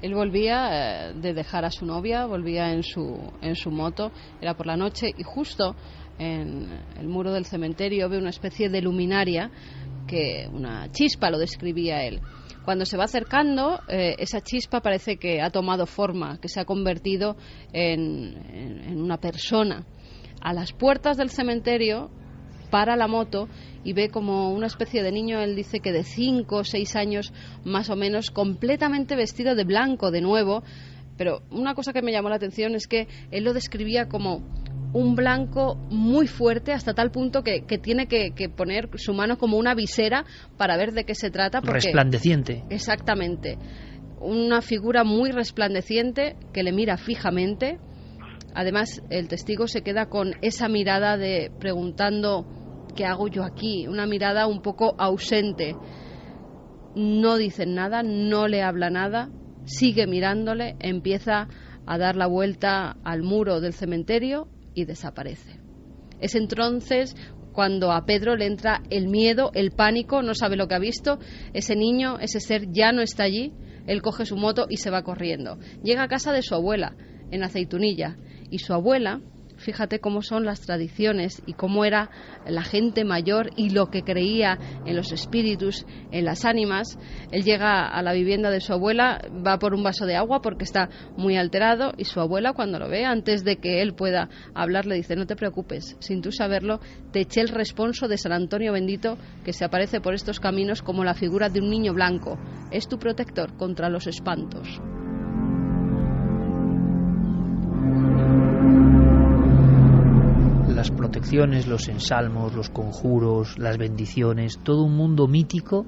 F: Él volvía de dejar a su novia, volvía en su moto, era por la noche, y justo en el muro del cementerio ve una especie de luminaria, que una chispa, lo describía él. Cuando se va acercando, esa chispa parece que ha tomado forma, que se ha convertido en una persona. A las puertas del cementerio para la moto y ve como una especie de niño, él dice que de 5 o 6 años más o menos, completamente vestido de blanco de nuevo, pero una cosa que me llamó la atención es que él lo describía como un blanco muy fuerte, hasta tal punto que tiene que poner su mano como una visera para ver de qué se trata. Porque,
A: resplandeciente.
F: Exactamente. Una figura muy resplandeciente que le mira fijamente. Además, el testigo se queda con esa mirada de preguntando ¿qué hago yo aquí? Una mirada un poco ausente. No dice nada, no le habla nada, sigue mirándole, empieza a dar la vuelta al muro del cementerio y desaparece. Es entonces cuando a Pedro le entra el miedo, el pánico, no sabe lo que ha visto. Ese niño, ese ser ya no está allí. Él coge su moto y se va corriendo. Llega a casa de su abuela, en Aceitunilla, y su abuela, fíjate cómo son las tradiciones y cómo era la gente mayor y lo que creía en los espíritus, en las ánimas. Él llega a la vivienda de su abuela, va por un vaso de agua porque está muy alterado, y su abuela, cuando lo ve, antes de que él pueda hablar, le dice: no te preocupes, sin tú saberlo te eché el responso de San Antonio Bendito, que se aparece por estos caminos como la figura de un niño blanco. Es tu protector contra los espantos.
A: Las protecciones, los ensalmos, los conjuros, las bendiciones, todo un mundo mítico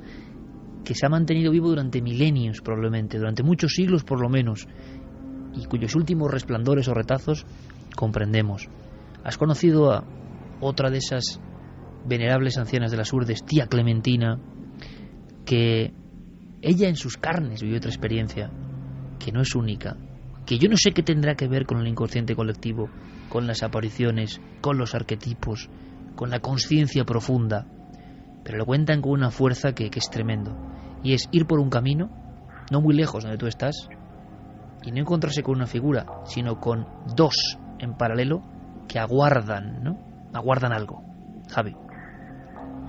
A: que se ha mantenido vivo durante milenios, probablemente, durante muchos siglos por lo menos, y cuyos últimos resplandores o retazos comprendemos. Has conocido a otra de esas venerables ancianas de las Urdes, tía Clementina, que ella en sus carnes vivió otra experiencia, que no es única, que yo no sé qué tendrá que ver con el inconsciente colectivo, con las apariciones, con los arquetipos, con la conciencia profunda, pero lo cuentan con una fuerza que es tremendo, y es ir por un camino, no muy lejos donde tú estás, y no encontrarse con una figura, sino con dos en paralelo que aguardan, ¿no? Aguardan algo. Javi.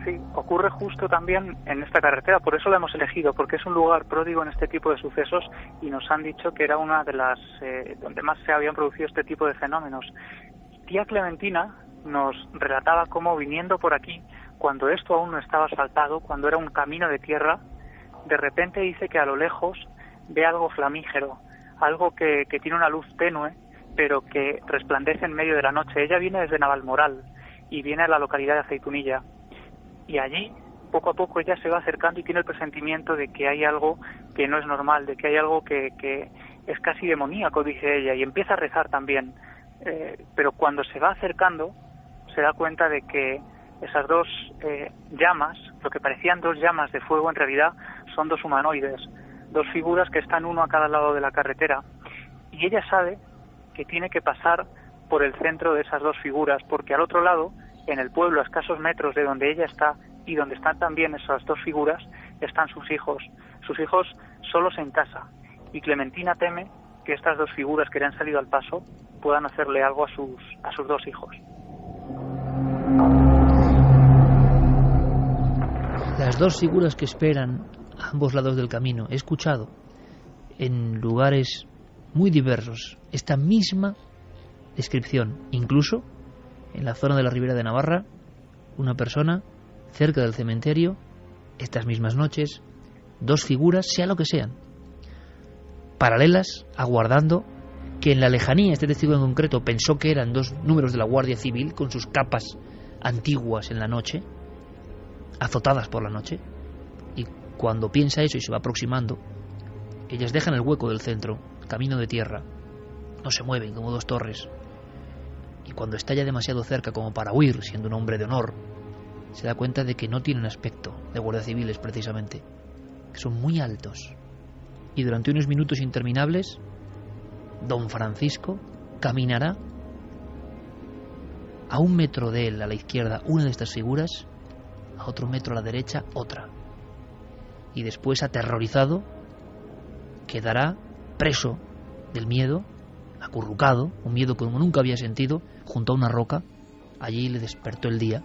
G: Sí, ocurre justo también en esta carretera, por eso la hemos elegido, porque es un lugar pródigo en este tipo de sucesos, y nos han dicho que era una de las donde más se habían producido este tipo de fenómenos. Tía Clementina nos relataba cómo, viniendo por aquí, cuando esto aún no estaba asfaltado, cuando era un camino de tierra, de repente dice que a lo lejos ve algo flamígero, algo que tiene una luz tenue, pero que resplandece en medio de la noche. Ella viene desde Navalmoral y viene a la localidad de Aceitunilla. Y allí poco a poco ella se va acercando y tiene el presentimiento de que hay algo que no es normal, de que hay algo que es casi demoníaco, dice ella, y empieza a rezar también. Pero cuando se va acercando, se da cuenta de que esas dos llamas, lo que parecían dos llamas de fuego, en realidad son dos humanoides, dos figuras que están uno a cada lado de la carretera. Y ella sabe que tiene que pasar por el centro de esas dos figuras, porque al otro lado, en el pueblo, a escasos metros de donde ella está y donde están también esas dos figuras, están sus hijos solos en casa. Y Clementina teme que estas dos figuras que le han salido al paso puedan hacerle algo a sus dos hijos.
A: Las dos figuras que esperan a ambos lados del camino. He escuchado en lugares muy diversos esta misma descripción. Incluso en la zona de la Ribera de Navarra, una persona cerca del cementerio, estas mismas noches, dos figuras, sea lo que sean, paralelas, aguardando, que en la lejanía este testigo en concreto pensó que eran dos números de la Guardia Civil con sus capas antiguas en la noche, azotadas por la noche, y cuando piensa eso y se va aproximando, ellas dejan el hueco del centro, camino de tierra, no se mueven como dos torres, y cuando está ya demasiado cerca como para huir, siendo un hombre de honor, se da cuenta de que no tienen aspecto de guardias civiles precisamente, que son muy altos, y durante unos minutos interminables don Francisco caminará a 1 metro de él a la izquierda una de estas figuras, a otro metro a la derecha otra, y después, aterrorizado, quedará preso del miedo, acurrucado, un miedo como nunca había sentido, junto a una roca. Allí le despertó el día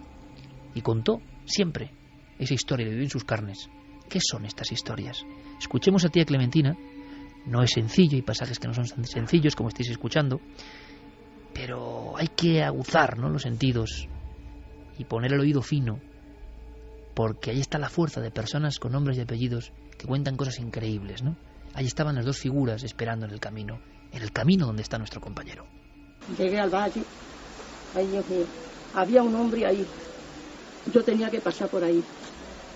A: y contó siempre esa historia, le vivió en sus carnes. ¿Qué son estas historias? Escuchemos a tía Clementina. No es sencillo, hay pasajes que no son tan sencillos como estáis escuchando, pero hay que aguzar, ¿no?, los sentidos y poner el oído fino, porque ahí está la fuerza de personas con nombres y apellidos que cuentan cosas increíbles, ¿no? Ahí estaban las dos figuras esperando en el camino donde está nuestro compañero.
I: Llegué al valle, ahí Dios mío, había un hombre ahí, yo tenía que pasar por ahí,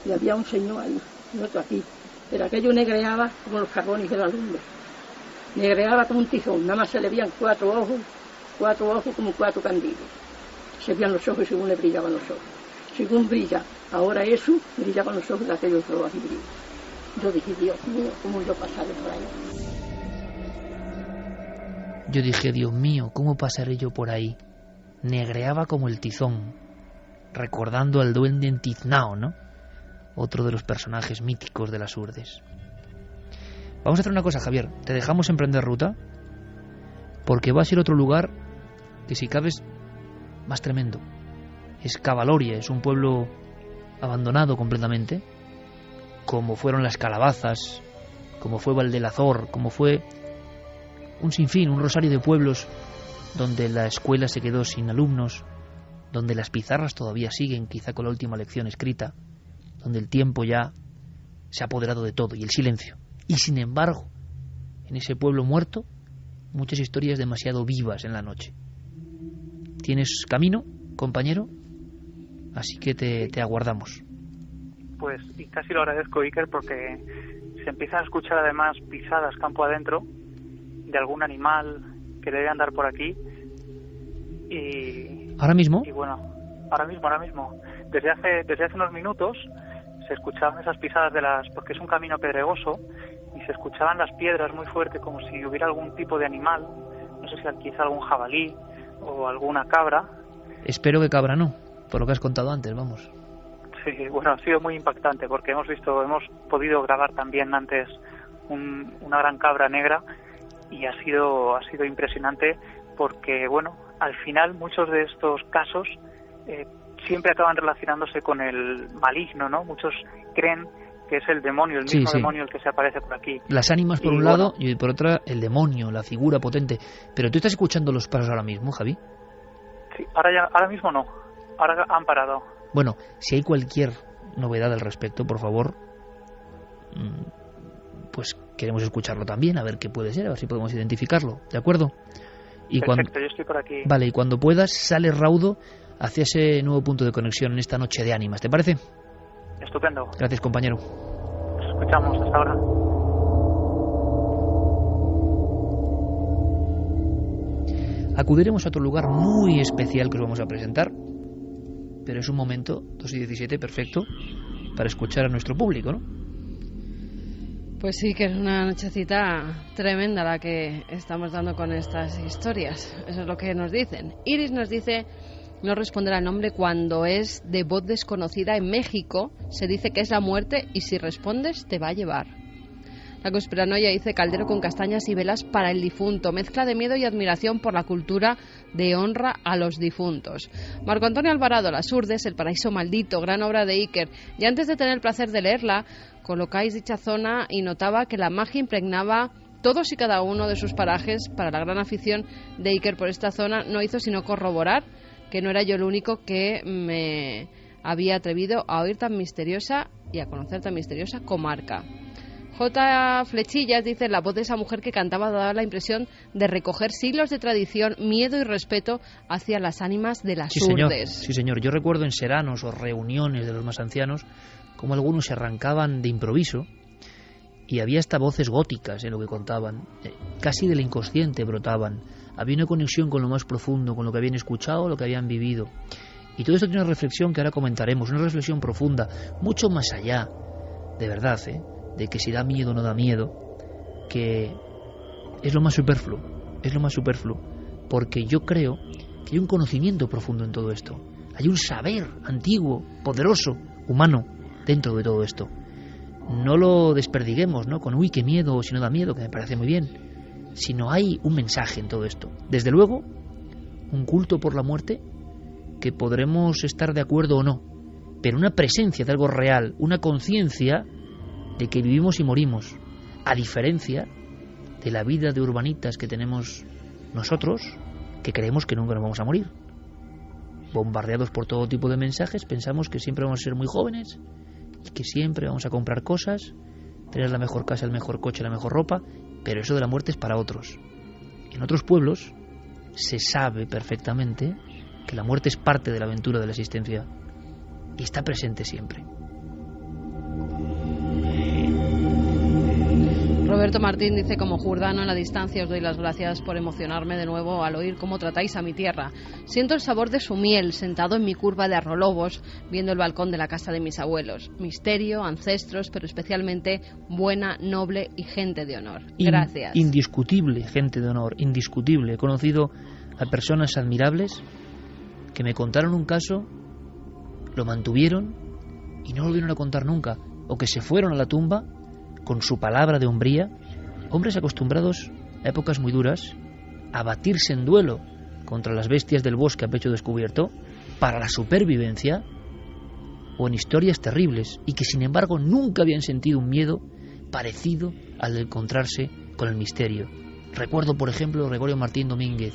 I: y había un señor ahí, y otro aquí, pero aquello negreaba como los carbones de la lumbre, negreaba como un tizón, nada más se le veían 4 ojos como 4 candiles, se veían los ojos según le brillaban los ojos, según brilla ahora eso, brillaban los ojos de aquellos dos así brillan. Yo dije, Dios mío, ¿cómo yo pasaré por ahí?
A: Yo dije, Dios mío, ¿cómo pasaré yo por ahí? Negreaba como el tizón, recordando al duende Entiznao, ¿no? Otro de los personajes míticos de las Urdes. Vamos a hacer una cosa, Javier. Te dejamos emprender ruta, porque va a ser otro lugar que, si cabes, más tremendo. Es Cavaloria, es un pueblo abandonado completamente, como fueron Las Calabazas, como fue Valdelazor, como fue un sinfín, un rosario de pueblos donde la escuela se quedó sin alumnos, donde las pizarras todavía siguen, quizá con la última lección escrita, donde el tiempo ya se ha apoderado de todo y el silencio. Y sin embargo, en ese pueblo muerto, muchas historias demasiado vivas en la noche. ¿Tienes camino, compañero? Así que te aguardamos.
G: Pues, y casi lo agradezco, Iker, porque se empiezan a escuchar además pisadas campo adentro de algún animal que debe andar por aquí. Y
A: ¿ahora mismo?
G: Y bueno, ahora mismo. Desde hace unos minutos se escuchaban esas pisadas porque es un camino pedregoso, y se escuchaban las piedras muy fuerte, como si hubiera algún tipo de animal, no sé si quizá algún jabalí o alguna cabra.
A: Espero que cabra no, por lo que has contado antes, vamos.
G: Sí, bueno, ha sido muy impactante porque hemos podido grabar también antes una gran cabra negra, y ha sido impresionante porque, bueno, al final muchos de estos casos siempre acaban relacionándose con el maligno, ¿no? Muchos creen que es el demonio, el mismo demonio el que se aparece por aquí.
A: Las ánimas por un lado y por otra el demonio, la figura potente. Pero tú estás escuchando los pasos ahora mismo, Javi.
G: Sí, ahora mismo no. Ahora han parado.
A: Bueno, si hay cualquier novedad al respecto, por favor, pues queremos escucharlo también, a ver qué puede ser, a ver si podemos identificarlo, ¿de acuerdo? Y
G: perfecto, yo estoy por aquí.
A: Vale, y cuando puedas, sale raudo hacia ese nuevo punto de conexión en esta noche de ánimas, ¿te parece?
G: Estupendo.
A: Gracias, compañero.
G: Nos escuchamos. Hasta ahora.
A: Acudiremos a otro lugar muy especial que os vamos a presentar, pero es un momento, 2:17, perfecto, para escuchar a nuestro público, ¿no?
F: Pues sí, que es una nochecita tremenda la que estamos dando con estas historias. Eso es lo que nos dicen. Iris nos dice, no responderá el nombre, cuando es de voz desconocida en México, se dice que es la muerte y si respondes te va a llevar. La conspiranoia dice caldero con castañas y velas para el difunto, mezcla de miedo y admiración por la cultura de honra a los difuntos. Marco Antonio Alvarado, Las Urdes, El paraíso maldito, gran obra de Iker. Y antes de tener el placer de leerla, colocáis dicha zona y notaba que la magia impregnaba todos y cada uno de sus parajes. Para la gran afición de Iker por esta zona no hizo sino corroborar que no era yo el único que me había atrevido a oír tan misteriosa y a conocer tan misteriosa comarca. J. Flechillas dice, la voz de esa mujer que cantaba daba la impresión de recoger siglos de tradición, miedo y respeto hacia las ánimas de las urdes.
A: Sí, señor. Yo recuerdo en seranos o reuniones de los más ancianos como algunos se arrancaban de improviso y había hasta voces góticas en lo que contaban, casi del inconsciente brotaban. Había una conexión con lo más profundo, con lo que habían escuchado, lo que habían vivido. Y todo esto tiene una reflexión que ahora comentaremos, una reflexión profunda, mucho más allá, de verdad, de que si da miedo o no da miedo, que es lo más superfluo, porque yo creo que hay un conocimiento profundo en todo esto, hay un saber antiguo, poderoso, humano, dentro de todo esto. No lo desperdiguemos, ¿no? Con uy, qué miedo, o si no da miedo, que me parece muy bien, sino hay un mensaje en todo esto. Desde luego, un culto por la muerte, que podremos estar de acuerdo o no, pero una presencia de algo real, una conciencia de que vivimos y morimos, a diferencia de la vida de urbanitas que tenemos nosotros, que creemos que nunca nos vamos a morir. Bombardeados por todo tipo de mensajes, pensamos que siempre vamos a ser muy jóvenes y que siempre vamos a comprar cosas, tener la mejor casa, el mejor coche, la mejor ropa, pero eso de la muerte es para otros. En otros pueblos se sabe perfectamente que la muerte es parte de la aventura de la existencia y está presente siempre.
F: Roberto Martín dice, como jurdano en la distancia os doy las gracias por emocionarme de nuevo al oír cómo tratáis a mi tierra. Siento el sabor de su miel sentado en mi curva de Arrolobos viendo el balcón de la casa de mis abuelos. Misterio, ancestros, pero especialmente buena, noble y gente de honor. Gracias.
A: Indiscutible gente de honor, indiscutible. He conocido a personas admirables que me contaron un caso, lo mantuvieron y no volvieron a contar nunca, o que se fueron a la tumba con su palabra de hombría, hombres acostumbrados a épocas muy duras, a batirse en duelo contra las bestias del bosque a pecho descubierto, para la supervivencia, o en historias terribles, y que sin embargo nunca habían sentido un miedo parecido al de encontrarse con el misterio. Recuerdo, por ejemplo, Gregorio Martín Domínguez,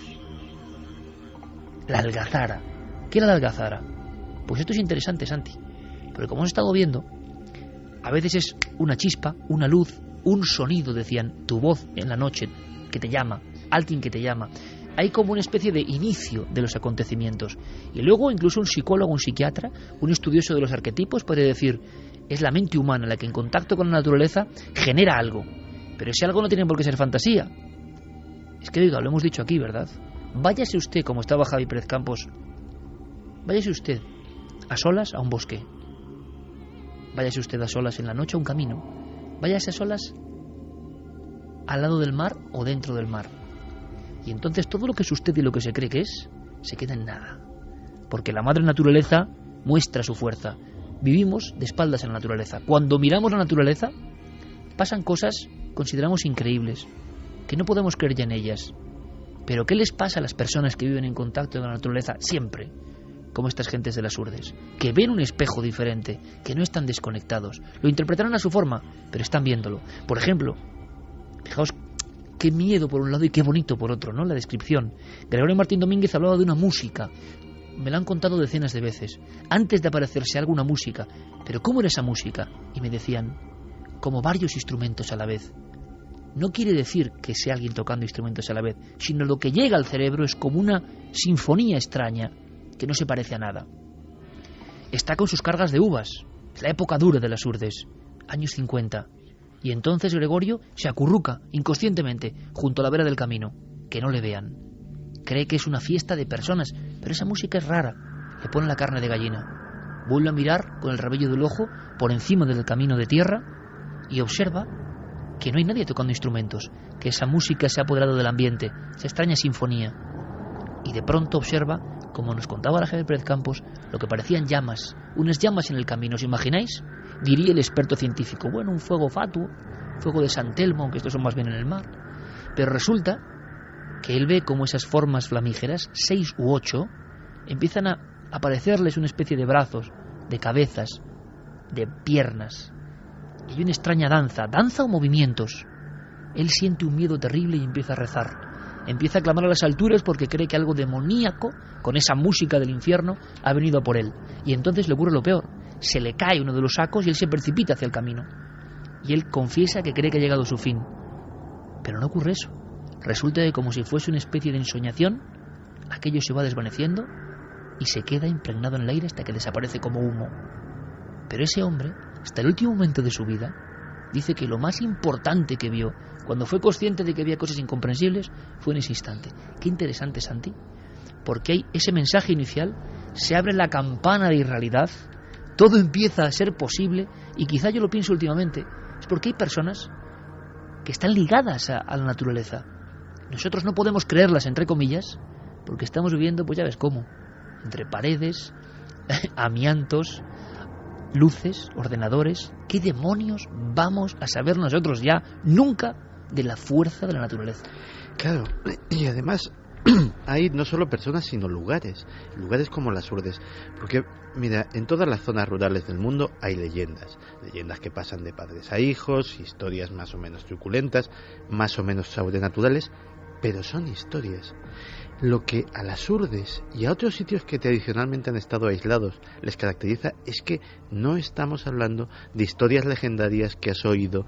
A: la algazara. ¿Qué era la algazara? Pues esto es interesante, Santi, porque como hemos estado viendo, a veces es una chispa, una luz, un sonido, decían, tu voz en la noche que te llama, alguien que te llama. Hay como una especie de inicio de los acontecimientos. Y luego incluso un psicólogo, un psiquiatra, un estudioso de los arquetipos puede decir, es la mente humana la que en contacto con la naturaleza genera algo. Pero ese algo no tiene por qué ser fantasía. Es que, oiga, lo hemos dicho aquí, ¿verdad? Váyase usted, como estaba Javi Pérez Campos, váyase usted a solas a un bosque. Váyase usted a solas en la noche a un camino. Váyase a solas al lado del mar o dentro del mar. Y entonces todo lo que es usted y lo que se cree que es, se queda en nada. Porque la madre naturaleza muestra su fuerza. Vivimos de espaldas a la naturaleza. Cuando miramos la naturaleza, pasan cosas, consideramos increíbles, que no podemos creer ya en ellas. Pero ¿qué les pasa a las personas que viven en contacto con la naturaleza siempre? Como estas gentes de las Urdes, que ven un espejo diferente, que no están desconectados, lo interpretarán a su forma, pero están viéndolo. Por ejemplo, fijaos qué miedo por un lado y qué bonito por otro, ¿no? La descripción. Gregorio Martín Domínguez hablaba de una música, me lo han contado decenas de veces, antes de aparecerse alguna música, pero ¿cómo era esa música? Y me decían, como varios instrumentos a la vez. No quiere decir que sea alguien tocando instrumentos a la vez, sino lo que llega al cerebro es como una sinfonía extraña, que no se parece a nada. Está con sus cargas de uvas, Es la época dura de las Urdes, años 50. Y entonces Gregorio se acurruca inconscientemente junto a la vera del camino. Que no le vean. Cree que es una fiesta de personas, pero esa música es rara. Le pone la carne de gallina. Vuelve a mirar con el rabillo del ojo por encima del camino de tierra y observa que no hay nadie tocando instrumentos, que esa música se ha apoderado del ambiente, esa extraña sinfonía. Y de pronto observa, como nos contaba la Javier Pérez Campos, lo que parecían llamas, unas llamas en el camino. ¿Os imagináis? Diría el experto científico, bueno, un fuego fatuo, fuego de San Telmo, aunque estos son más bien en el mar. Pero resulta que él ve como esas formas flamígeras, 6 u 8, empiezan a aparecerles una especie de brazos, de cabezas, de piernas. Y hay una extraña danza o movimientos. Él siente un miedo terrible y empieza a rezar. Empieza a clamar a las alturas porque cree que algo demoníaco, con esa música del infierno, ha venido a por él. Y entonces le ocurre lo peor. Se le cae uno de los sacos y él se precipita hacia el camino. Y él confiesa que cree que ha llegado su fin. Pero no ocurre eso. Resulta que, como si fuese una especie de ensoñación, aquello se va desvaneciendo y se queda impregnado en el aire hasta que desaparece como humo. Pero ese hombre, hasta el último momento de su vida, dice que lo más importante que vio, cuando fue consciente de que había cosas incomprensibles, fue en ese instante. Qué interesante, Santi, porque hay ese mensaje inicial, se abre la campana de irrealidad, todo empieza a ser posible, y quizá yo lo pienso últimamente, es porque hay personas que están ligadas a la naturaleza. Nosotros no podemos creerlas, entre comillas, porque estamos viviendo, pues ya ves cómo, entre paredes, amiantos, luces, ordenadores. ¿Qué demonios vamos a saber nosotros ya nunca de la fuerza de la naturaleza?
E: Claro, y además hay no solo personas sino lugares como las Urdes, porque mira, en todas las zonas rurales del mundo hay leyendas que pasan de padres a hijos, historias más o menos truculentas, más o menos sobrenaturales, pero son historias. Lo que a las Urdes y a otros sitios que tradicionalmente han estado aislados les caracteriza es que no estamos hablando de historias legendarias que has oído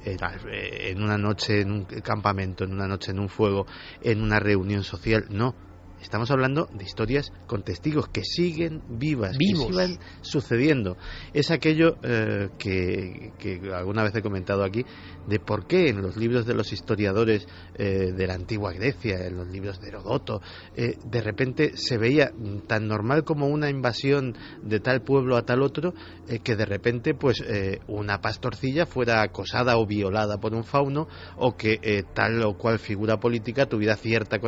E: en una noche en un campamento, en una noche en un fuego, en una reunión social. No, estamos hablando de historias con testigos que siguen vivos. Que siguen sucediendo. Es aquello que alguna vez he comentado aquí, de por qué en los libros de los historiadores de la antigua Grecia, en los libros de Heródoto, de repente se veía tan normal como una invasión de tal pueblo a tal otro, que de repente pues una pastorcilla fuera acosada o violada por un fauno, o que tal o cual figura política tuviera cierta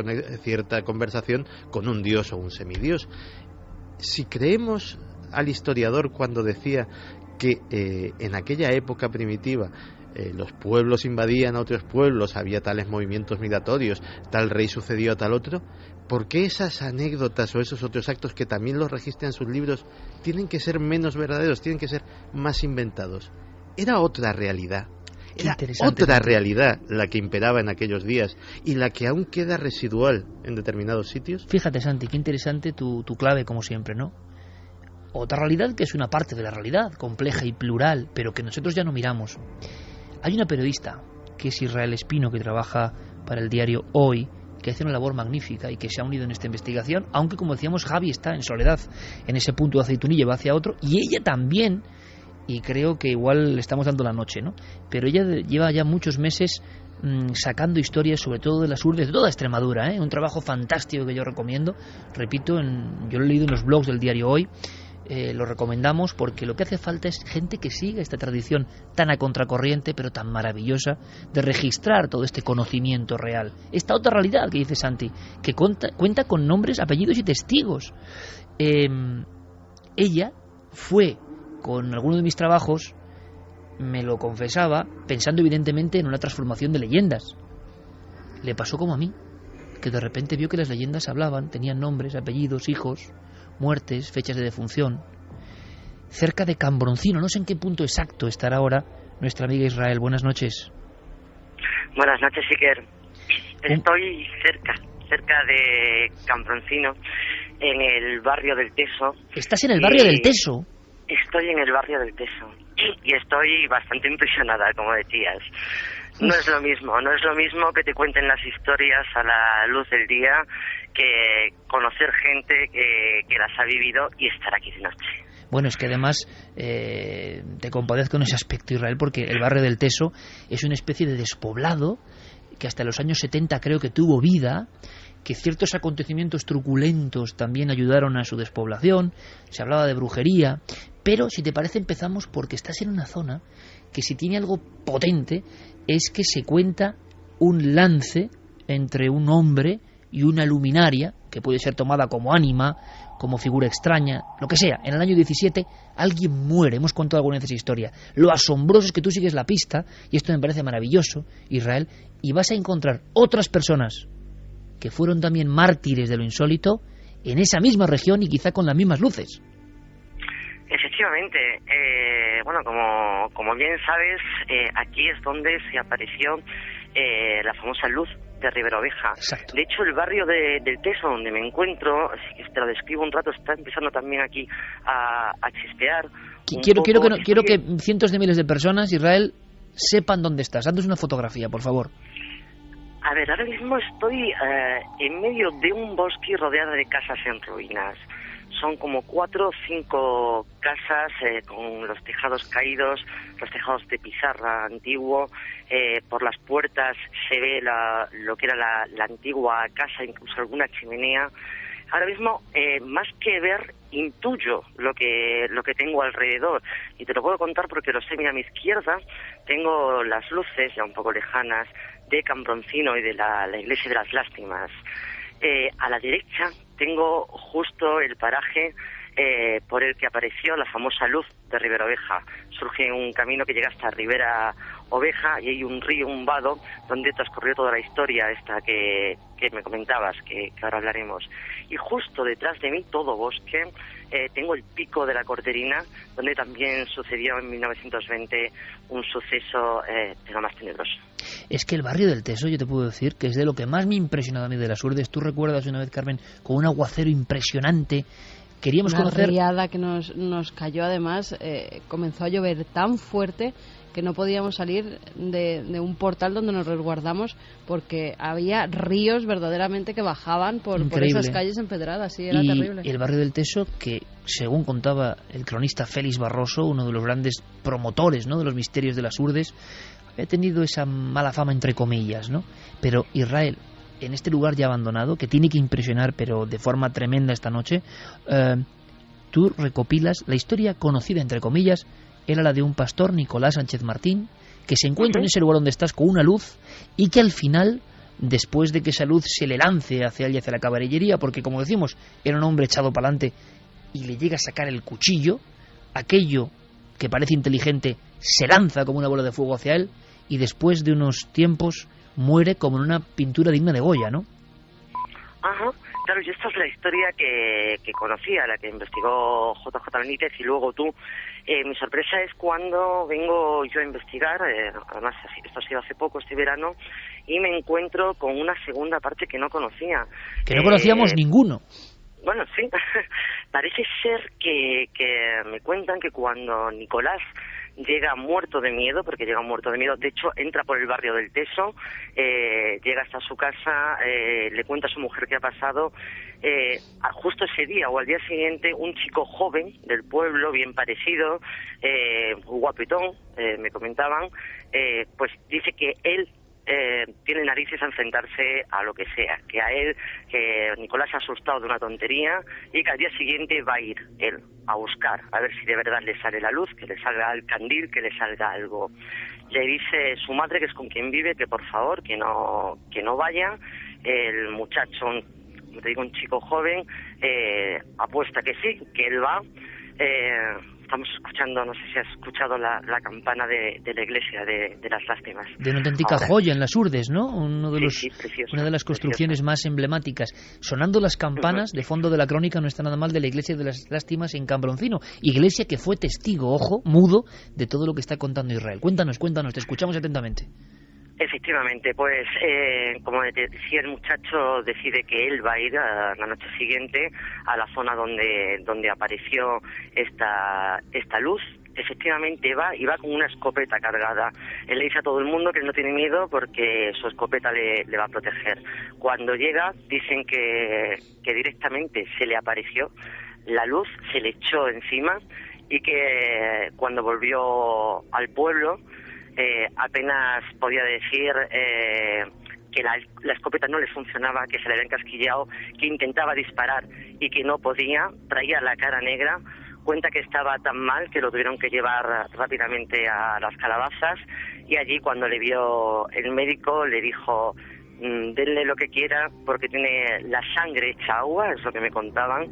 E: conversación con un dios o un semidios. Si creemos al historiador cuando decía que en aquella época primitiva los pueblos invadían a otros pueblos, había tales movimientos migratorios, tal rey sucedió a tal otro, ¿por qué esas anécdotas o esos otros actos que también los registran sus libros tienen que ser menos verdaderos, tienen que ser más inventados? Era otra realidad. Era otra realidad la que imperaba en aquellos días y la que aún queda residual en determinados sitios.
A: Fíjate, Santi, qué interesante tu clave, como siempre, ¿no? Otra realidad que es una parte de la realidad, compleja y plural, pero que nosotros ya no miramos. Hay una periodista, que es Israel Espino, que trabaja para el diario Hoy, que hace una labor magnífica y que se ha unido en esta investigación, aunque, como decíamos, Javi está en soledad, en ese punto de aceitunilla, va hacia otro, y ella también. Y creo que igual le estamos dando la noche, ¿no? Pero ella lleva ya muchos meses sacando historias, sobre todo de las Urdes, de toda Extremadura, ¿eh? Un trabajo fantástico que yo recomiendo. Repito, yo lo he leído en los blogs del diario Hoy. Lo recomendamos porque lo que hace falta es gente que siga esta tradición tan a contracorriente, pero tan maravillosa, de registrar todo este conocimiento real. Esta otra realidad que dice Santi, que cuenta con nombres, apellidos y testigos. Ella fue con alguno de mis trabajos, me lo confesaba, pensando evidentemente en una transformación de leyendas. Le pasó como a mí, que de repente vio que las leyendas hablaban, tenían nombres, apellidos, hijos, muertes, fechas de defunción. Cerca de Cambroncino, no sé en qué punto exacto estará ahora nuestra amiga Israel. Buenas noches.
J: Buenas noches, Iker. Estoy cerca de Cambroncino, en el barrio del Teso.
A: ¿Estás en el barrio del Teso?
J: Estoy en el barrio del Teso y estoy bastante impresionada, como decías. No es lo mismo que te cuenten las historias a la luz del día que conocer gente que las ha vivido y estar aquí de noche.
A: Bueno, es que además te compadezco en ese aspecto, Israel, porque el barrio del Teso es una especie de despoblado que hasta los años 70 creo que tuvo vida, que ciertos acontecimientos truculentos también ayudaron a su despoblación, se hablaba de brujería, pero si te parece empezamos porque estás en una zona que si tiene algo potente es que se cuenta un lance entre un hombre y una luminaria, que puede ser tomada como ánima, como figura extraña, lo que sea. En el año 17 alguien muere, hemos contado alguna vez esa historia. Lo asombroso es que tú sigues la pista, y esto me parece maravilloso, Israel, y vas a encontrar otras personas que fueron también mártires de lo insólito en esa misma región y quizá con las mismas luces.
J: Efectivamente, bueno, como bien sabes, aquí es donde se apareció la famosa luz de Ribera Oveja.
A: Exacto.
J: De hecho, el barrio del Teso, donde me encuentro, si te lo describo un rato, está empezando también aquí a chispear.
A: Quiero que cientos de miles de personas, Israel, sepan dónde estás. Haznos una fotografía, por favor.
J: A ver, ahora mismo estoy en medio de un bosque rodeado de casas en ruinas. Son como 4 o 5 casas con los tejados caídos, los tejados de pizarra antiguo. Por las puertas se ve lo que era la antigua casa, incluso alguna chimenea. Ahora mismo, más que ver, intuyo lo que tengo alrededor. Y te lo puedo contar porque lo sé. Mira, a mi izquierda tengo las luces, ya un poco lejanas, de Cambroncino y de la iglesia de las Lástimas. A la derecha tengo justo el paraje por el que apareció la famosa luz de Ribera Oveja. Surge un camino que llega hasta Ribera Oveja y hay un río, un vado, donde transcurrió toda la historia esta que me comentabas, que ahora hablaremos. Y justo detrás de mí, todo bosque, tengo el pico de la Corderina, donde también sucedió en 1920 un suceso de lo más tenebroso.
A: Es que el barrio del Teso, yo te puedo decir, que es de lo que más me ha impresionado a mí de las Urdes. Tú recuerdas una vez, Carmen, con un aguacero impresionante. Queríamos conocer...
F: Una riada que nos cayó, además, comenzó a llover tan fuerte que no podíamos salir de un portal donde nos resguardamos porque había ríos verdaderamente que bajaban por esas calles empedradas, sí, era terrible.
A: Y el barrio del Teso, que según contaba el cronista Félix Barroso, uno de los grandes promotores, ¿no?, de los misterios de las Urdes, había tenido esa mala fama entre comillas, ¿no? Pero Israel, en este lugar ya abandonado, que tiene que impresionar, pero de forma tremenda esta noche, tú recopilas la historia conocida, entre comillas, era la de un pastor, Nicolás Sánchez Martín, que se encuentra en ese lugar donde estás con una luz y que al final, después de que esa luz se le lance hacia él y hacia la caballería, porque como decimos, era un hombre echado para adelante y le llega a sacar el cuchillo, aquello que parece inteligente se lanza como una bola de fuego hacia él y después de unos tiempos muere como en una pintura digna de Goya, ¿no?
J: Ajá, claro, y esta es la historia que conocía, la que investigó JJ Benítez y luego tú. Mi sorpresa es cuando vengo yo a investigar, además esto ha sido hace poco, este verano, y me encuentro con una segunda parte que no conocía.
A: Que no conocíamos ninguno.
J: Bueno, sí, parece ser que me cuentan que cuando Nicolás llega muerto de miedo, porque llega muerto de miedo, de hecho entra por el barrio del Teso, llega hasta su casa, le cuenta a su mujer qué ha pasado, justo ese día o al día siguiente un chico joven del pueblo, bien parecido, guapetón, me comentaban, pues dice que él tiene narices a enfrentarse a lo que sea, que a él, que Nicolás se ha asustado de una tontería y que al día siguiente va a ir él a buscar, a ver si de verdad le sale la luz, que le salga el candil, que le salga algo. Le dice su madre, que es con quien vive, que por favor, que no vaya. El muchacho, como te digo, un chico joven, apuesta que sí, que él va. Estamos escuchando, no sé si has escuchado la campana de la iglesia de las Lástimas.
A: De una auténtica joya en las Urdes, ¿no? Una de las construcciones
J: preciosa,
A: más emblemáticas. Sonando las campanas, de fondo de la crónica no está nada mal, de la iglesia de las Lástimas en Cambroncino. Iglesia que fue testigo, ojo, mudo, de todo lo que está contando Israel. Cuéntanos, te escuchamos atentamente.
J: Efectivamente, pues como te decía, el muchacho decide que él va a ir a la noche siguiente a la zona donde apareció esta luz. Efectivamente va con una escopeta cargada. Él le dice a todo el mundo que él no tiene miedo porque su escopeta le va a proteger. Cuando llega dicen que directamente se le apareció la luz se le echó encima y que cuando volvió al pueblo apenas podía decir que la escopeta no le funcionaba, que se le había encasquillado, que intentaba disparar y que no podía, traía la cara negra. Cuenta que estaba tan mal que lo tuvieron que llevar rápidamente a las Calabazas, y allí cuando le vio el médico le dijo: denle lo que quiera porque tiene la sangre hecha agua, es lo que me contaban,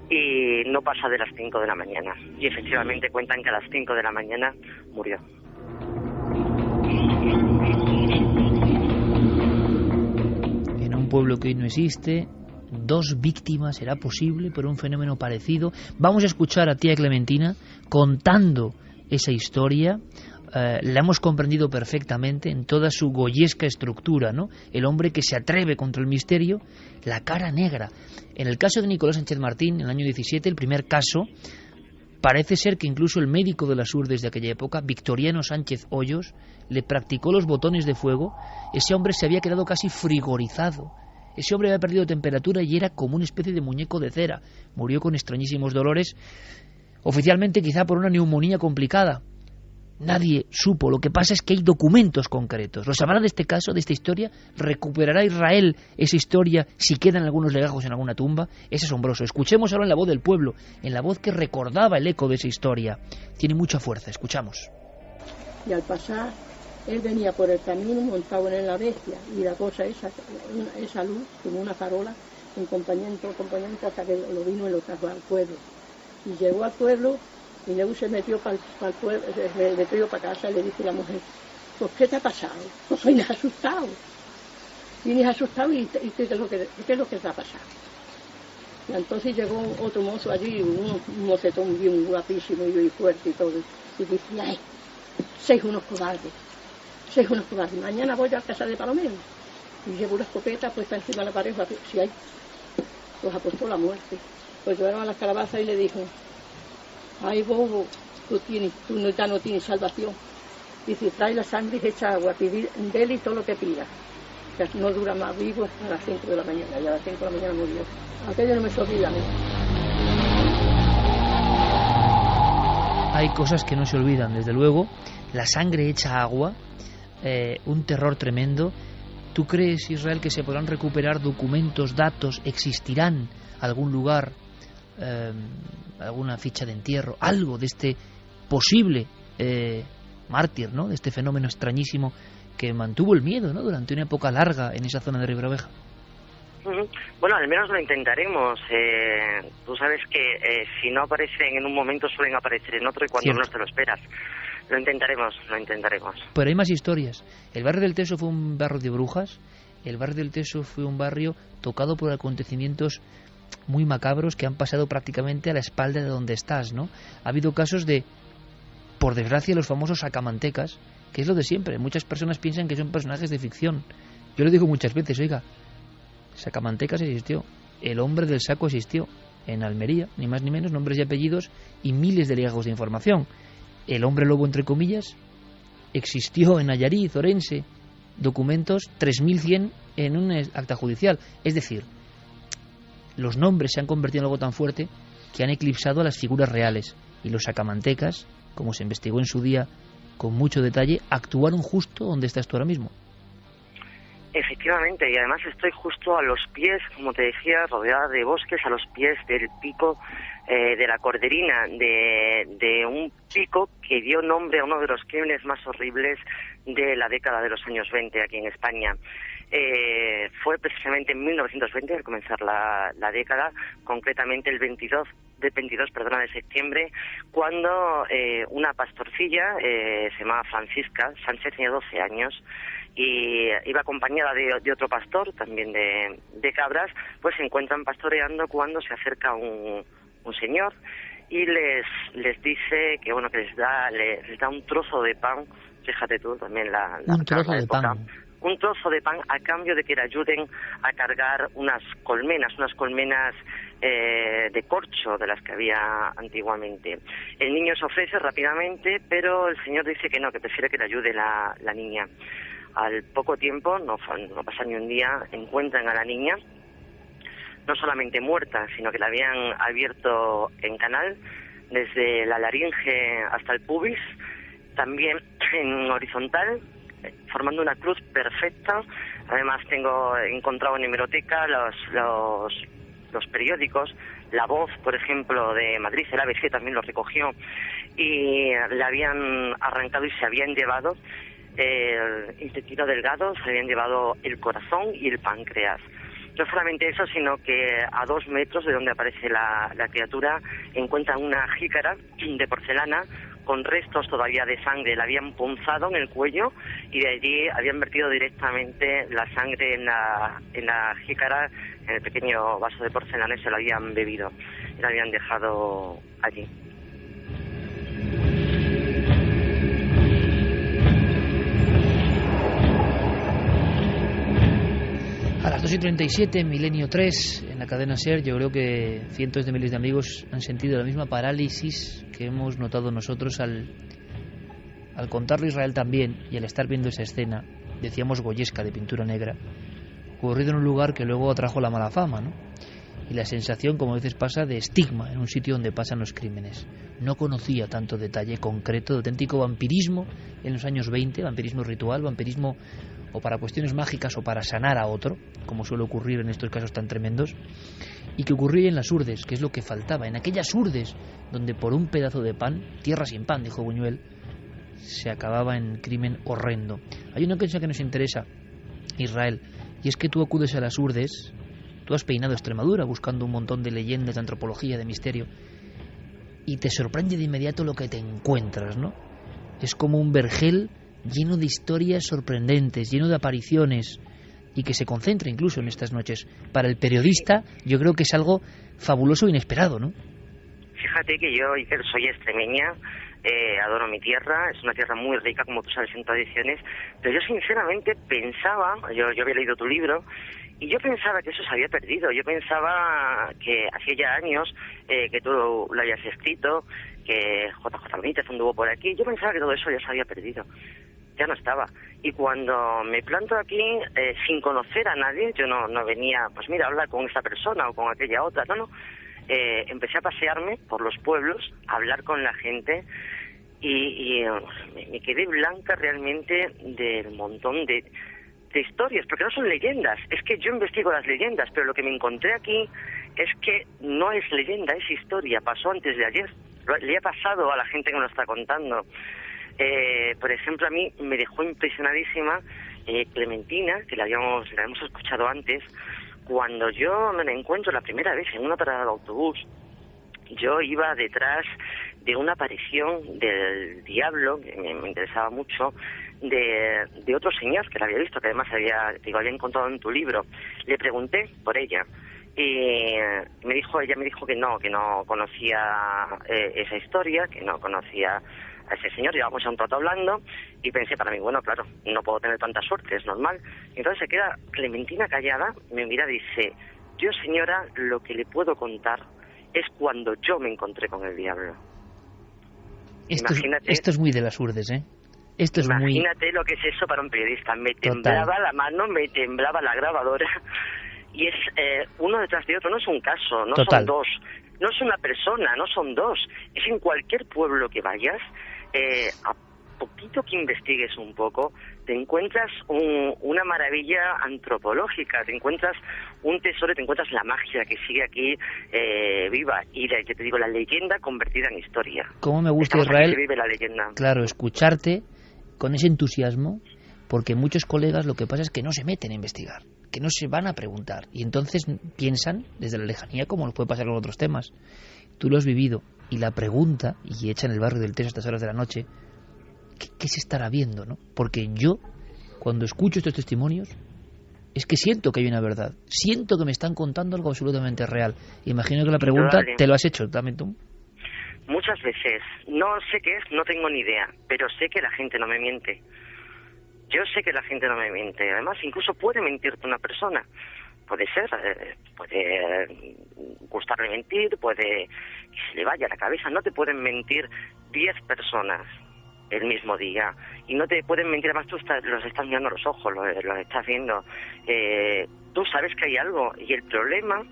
J: y no pasa de las 5 de la mañana. Y efectivamente cuentan que a las 5 de la mañana murió.
A: En un pueblo que hoy no existe, 2 víctimas, ¿será posible por un fenómeno parecido? Vamos a escuchar a tía Clementina contando esa historia. La hemos comprendido perfectamente en toda su goyesca estructura, ¿no? El hombre que se atreve contra el misterio, la cara negra. En el caso de Nicolás Sánchez Martín, en el año 17, el primer caso, parece ser que incluso el médico de las Urdes de aquella época, Victoriano Sánchez Hoyos, le practicó los botones de fuego. Ese hombre se había quedado casi frigorizado. Ese hombre había perdido temperatura y era como una especie de muñeco de cera. Murió con extrañísimos dolores, oficialmente quizá por una neumonía complicada. Nadie supo. Lo que pasa es que hay documentos concretos. Lo sabrá de este caso, de esta historia. ¿Recuperará Israel esa historia si quedan algunos legajos en alguna tumba? Es asombroso. Escuchemos ahora en la voz del pueblo, en la voz que recordaba el eco de esa historia. Tiene mucha fuerza. Escuchamos.
I: Y al pasar, él venía por el camino montado en la bestia, y la cosa esa luz, como una farola, acompañando hasta que lo vino y lo trajo al pueblo. Y llegó al pueblo, y luego se metió para el pueblo, se metió para casa, y le dice la mujer: ¿por qué te ha pasado? No soy asustado. Vienes asustado y ¿qué es lo que te ha pasado? Y entonces llegó otro mozo allí, un mocetón bien guapísimo y fuerte y todo, y dice: ay, sois unos cobardes, mañana voy a casa de Palomero. Y llevo una escopeta puesta encima de la pared, si hay, los apostó la muerte. Pues llevaron a las Calabazas y le dijo: ay, bobo, ya no tienes salvación. Dice: trae la sangre y echa agua, pedir de él y todo lo que pida, que no dura más vivo hasta las 5 de la mañana. Y a las 5 de la mañana murió. Aquello no me se olvida a mí.
A: Hay cosas que no se olvidan, desde luego. La sangre hecha agua, un terror tremendo. ¿Tú crees, Israel, que se podrán recuperar documentos, datos? ¿Existirán algún lugar, alguna ficha de entierro, algo de este posible mártir, ¿no? De este fenómeno extrañísimo que mantuvo el miedo, ¿no?, durante una época larga en esa zona de Ribeiraveja?
J: Bueno, al menos lo intentaremos. Tú sabes que si no aparecen en un momento suelen aparecer en otro, y cuando menos te lo esperas. Lo intentaremos.
A: Pero hay más historias. El barrio del Teso fue un barrio de brujas. El barrio del Teso fue un barrio tocado por acontecimientos muy macabros que han pasado prácticamente a la espalda de donde estás, ¿no? Ha habido casos de, por desgracia, los famosos sacamantecas, que es lo de siempre. Muchas personas piensan que son personajes de ficción. Yo lo digo muchas veces: oiga, sacamantecas existió, el hombre del saco existió en Almería, ni más ni menos, nombres y apellidos y miles de legajos de información. El hombre lobo, entre comillas, existió en Nayarit, Orense, documentos 3100 en un acta judicial. Es decir, los nombres se han convertido en algo tan fuerte que han eclipsado a las figuras reales, y los sacamantecas, como se investigó en su día con mucho detalle, actuaron justo donde estás tú ahora mismo.
J: Efectivamente, y además estoy justo a los pies, como te decía, rodeada de bosques, a los pies del pico de la Corderina, de un pico que dio nombre a uno de los crímenes más horribles de la década de los años 20 aquí en España. Fue precisamente en 1920, al comenzar la década, concretamente el 22 de septiembre, cuando una pastorcilla, se llamaba Francisca Sánchez, tenía 12 años, y iba acompañada de otro pastor, también de cabras, pues se encuentran pastoreando cuando se acerca un señor y les dice que bueno, que les da un trozo de pan. Fíjate tú también
A: un trozo de pan.
J: Un trozo de pan a cambio de que le ayuden a cargar unas colmenas de corcho, de las que había antiguamente. El niño se ofrece rápidamente, pero el señor dice que no, que prefiere que le ayude la niña. Al poco tiempo, no pasa ni un día, encuentran a la niña no solamente muerta, sino que la habían abierto en canal, desde la laringe hasta el pubis, también en horizontal, formando una cruz perfecta. Además tengo encontrado en hemeroteca los periódicos, La Voz, por ejemplo, de Madrid, el ABC también lo recogió, y le habían arrancado y se habían llevado el intestino delgado, se habían llevado el corazón y el páncreas. No solamente eso, sino que a 2 metros de donde aparece la criatura encuentran una jícara de porcelana con restos todavía de sangre. La habían punzado en el cuello y de allí habían vertido directamente la sangre en la jícara, en el pequeño vaso de porcelana, y se lo habían bebido y la habían dejado allí.
A: A las 2:37, Milenio 3, en la cadena SER, yo creo que cientos de miles de amigos han sentido la misma parálisis que hemos notado nosotros al contarlo Israel también, y al estar viendo esa escena, decíamos goyesca, de pintura negra, ocurrido en un lugar que luego atrajo la mala fama, ¿no? Y la sensación, como a veces pasa, de estigma en un sitio donde pasan los crímenes. No conocía tanto detalle concreto de auténtico vampirismo en los años 20, vampirismo ritual, vampirismo o para cuestiones mágicas o para sanar a otro, como suele ocurrir en estos casos tan tremendos, y que ocurría en las urdes, que es lo que faltaba, en aquellas urdes donde por un pedazo de pan, tierra sin pan, dijo Buñuel, se acababa en crimen horrendo. Hay una cosa que nos interesa, Israel, y es que tú acudes a las urdes, tú has peinado Extremadura buscando un montón de leyendas, de antropología, de misterio, y te sorprende de inmediato lo que te encuentras, ¿no? Es como un vergel lleno de historias sorprendentes, lleno de apariciones, y que se concentra incluso en estas noches. Para el periodista yo creo que es algo fabuloso e inesperado, ¿no?
J: Fíjate que yo, Iker, soy extremeña, adoro mi tierra, es una tierra muy rica, como tú sabes, en tradiciones, pero yo sinceramente pensaba, yo había leído tu libro, y yo pensaba que eso se había perdido. Yo pensaba que hacía ya años que tú lo habías escrito, que JJ Benítez anduvo por aquí. Yo pensaba que todo eso ya se había perdido, ya no estaba. Y cuando me planto aquí, sin conocer a nadie, yo no venía, pues mira, a hablar con esta persona o con aquella otra, no. Empecé a pasearme por los pueblos, a hablar con la gente, y me quedé blanca realmente del montón de historias, porque no son leyendas. Es que yo investigo las leyendas, pero lo que me encontré aquí es que no es leyenda, es historia. Pasó antes de ayer, le ha pasado a la gente que me lo está contando. Por ejemplo, a mí me dejó impresionadísima Clementina, que la habíamos escuchado antes. Cuando yo me la encuentro la primera vez en una parada de autobús, yo iba detrás de una aparición del diablo, que me interesaba mucho, de otro señor que la había visto, que además había encontrado en tu libro. Le pregunté por ella y ella me dijo que no conocía esa historia, que no conocía a ese señor. Llevamos ya un rato hablando y pensé para mí, bueno, claro, no puedo tener tanta suerte, es normal. Y entonces se queda Clementina callada, me mira y dice: yo, señora, lo que le puedo contar es cuando yo me encontré con el diablo.
A: Esto es muy de las urdes, ¿eh?
J: Imagínate lo que es eso para un periodista. Me temblaba la mano, me temblaba la grabadora, y es uno detrás de otro. No es un caso, no son dos, no es una persona, no son dos. Es en cualquier pueblo que vayas, a poquito que investigues un poco, te encuentras una maravilla antropológica, te encuentras un tesoro, te encuentras la magia que sigue aquí viva, y yo te digo, la leyenda convertida en historia.
A: ¿Cómo me gusta, Israel?
J: Vive la leyenda.
A: Claro, escucharte con ese entusiasmo, porque muchos colegas lo que pasa es que no se meten a investigar, que no se van a preguntar, y entonces piensan desde la lejanía, como nos puede pasar con otros temas. Tú lo has vivido, y la pregunta, y hecha en el barrio del Teso a estas horas de la noche, ¿qué se estará viendo, no? Porque yo, cuando escucho estos testimonios, es que siento que hay una verdad, siento que me están contando algo absolutamente real. Imagino que la pregunta te lo has hecho también tú.
J: Muchas veces. No sé qué es, no tengo ni idea, pero sé que la gente no me miente. Yo sé que la gente no me miente. Además, incluso puede mentirte una persona. Puede ser, puede gustarle mentir, puede que se le vaya la cabeza. No te pueden mentir 10 personas el mismo día, y no te pueden mentir. Además, tú los estás mirando a los ojos, los estás viendo. tú sabes que hay algo. Y el problema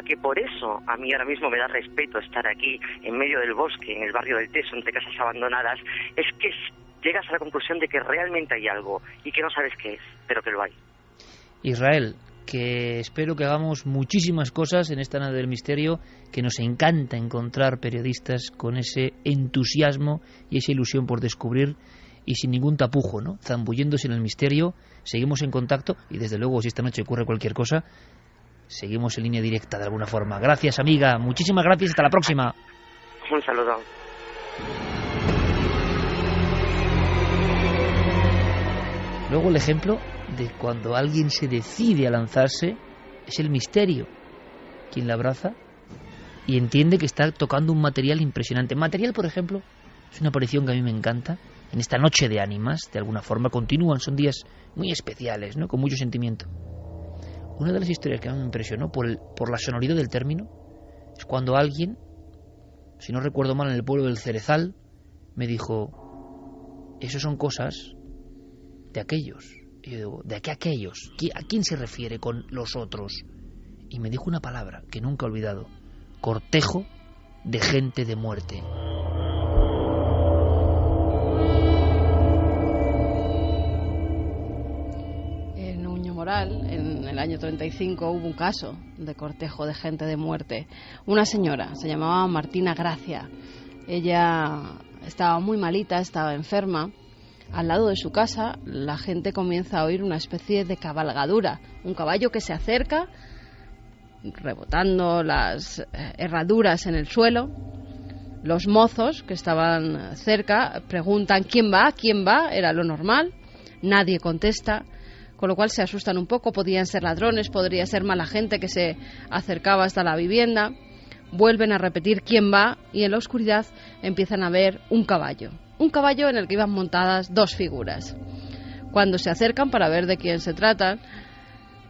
J: que por eso a mí ahora mismo me da respeto estar aquí en medio del bosque, en el barrio del Teso, entre casas abandonadas, es que llegas a la conclusión de que realmente hay algo y que no sabes qué es, pero que lo hay.
A: Israel, que espero que hagamos muchísimas cosas en esta nave del misterio, que nos encanta encontrar periodistas con ese entusiasmo y esa ilusión por descubrir y sin ningún tapujo, ¿no? Zambulléndose en el misterio. Seguimos en contacto y desde luego si esta noche ocurre cualquier cosa, seguimos en línea directa de alguna forma. Gracias, amiga, muchísimas gracias, hasta la próxima.
J: Un saludo.
A: Luego el ejemplo de cuando alguien se decide a lanzarse es el misterio. Quien la abraza y entiende que está tocando un material impresionante. Material, por ejemplo, es una aparición que a mí me encanta. En esta noche de ánimas, de alguna forma, continúan, son días muy especiales, ¿no? Con mucho sentimiento. Una de las historias que a mí me impresionó por la sonoridad del término es cuando alguien, si no recuerdo mal, en el pueblo del Cerezal, me dijo: eso son cosas de aquellos. Y yo digo: ¿de qué aquellos? ¿A quién se refiere con los otros? Y me dijo una palabra que nunca he olvidado: cortejo de gente de muerte.
F: En Uñomoral, en el año 35, hubo un caso de cortejo de gente de muerte. Una señora, se llamaba Martina Gracia. Ella estaba muy malita, estaba enferma. Al lado de su casa, la gente comienza a oír una especie de cabalgadura. Un caballo que se acerca, rebotando las herraduras en el suelo. Los mozos que estaban cerca preguntan: ¿quién va? ¿Quién va? Era lo normal. Nadie contesta, con lo cual se asustan un poco. Podían ser ladrones, podría ser mala gente que se acercaba hasta la vivienda. Vuelven a repetir: ¿quién va? Y en la oscuridad empiezan a ver un caballo. Un caballo en el que iban montadas dos figuras. Cuando se acercan para ver de quién se trata,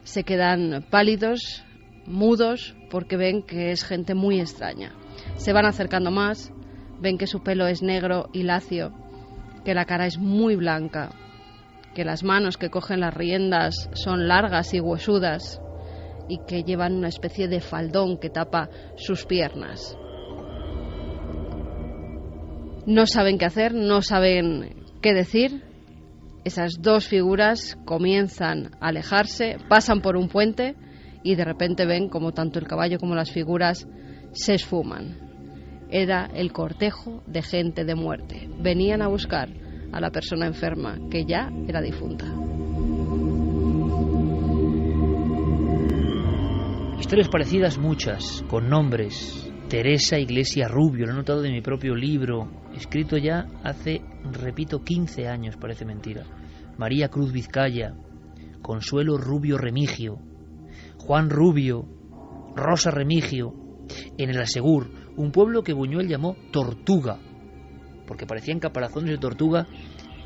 F: se quedan pálidos, mudos, porque ven que es gente muy extraña. Se van acercando más, ven que su pelo es negro y lacio, que la cara es muy blanca, que las manos que cogen las riendas son largas y huesudas y que llevan una especie de faldón que tapa sus piernas. No saben qué hacer, no saben qué decir. Esas dos figuras comienzan a alejarse, pasan por un puente y de repente ven como tanto el caballo como las figuras se esfuman. Era el cortejo de gente de muerte. Venían a buscar a la persona enferma, que ya era difunta.
A: Historias parecidas muchas, con nombres. Teresa Iglesia Rubio, lo he notado de mi propio libro, escrito ya hace, repito, 15 años, parece mentira. María Cruz Vizcaya, Consuelo Rubio Remigio, Juan Rubio, Rosa Remigio, en el Asegur, un pueblo que Buñuel llamó Tortuga, porque parecían caparazones de tortuga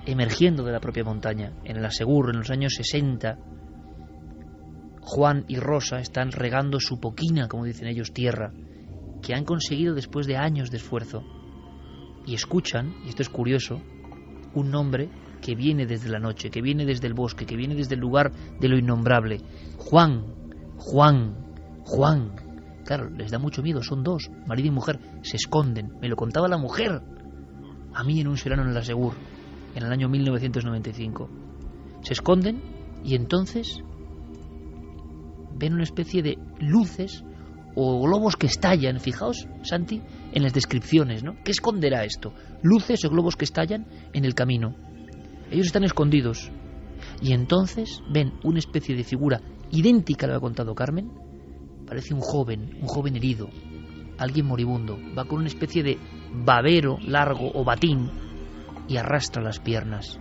A: emergiendo de la propia montaña. En el Asegur, en los años 60, Juan y Rosa están regando su poquina, como dicen ellos, tierra, que han conseguido después de años de esfuerzo. Y escuchan, y esto es curioso, un nombre que viene desde la noche, que viene desde el bosque, que viene desde el lugar de lo innombrable. Juan, Juan, Juan. Claro, les da mucho miedo, son dos, marido y mujer, se esconden. Me lo contaba la mujer a mí en un serano en el Asegur, en el año 1995. Se esconden y entonces ven una especie de luces o globos que estallan. Fijaos, Santi, en las descripciones, ¿no? ¿Qué esconderá esto? Luces o globos que estallan en el camino. Ellos están escondidos y entonces ven una especie de figura idéntica a lo que ha contado Carmen. Parece un joven herido, alguien moribundo. Va con una especie de babero largo o batín y arrastra las piernas.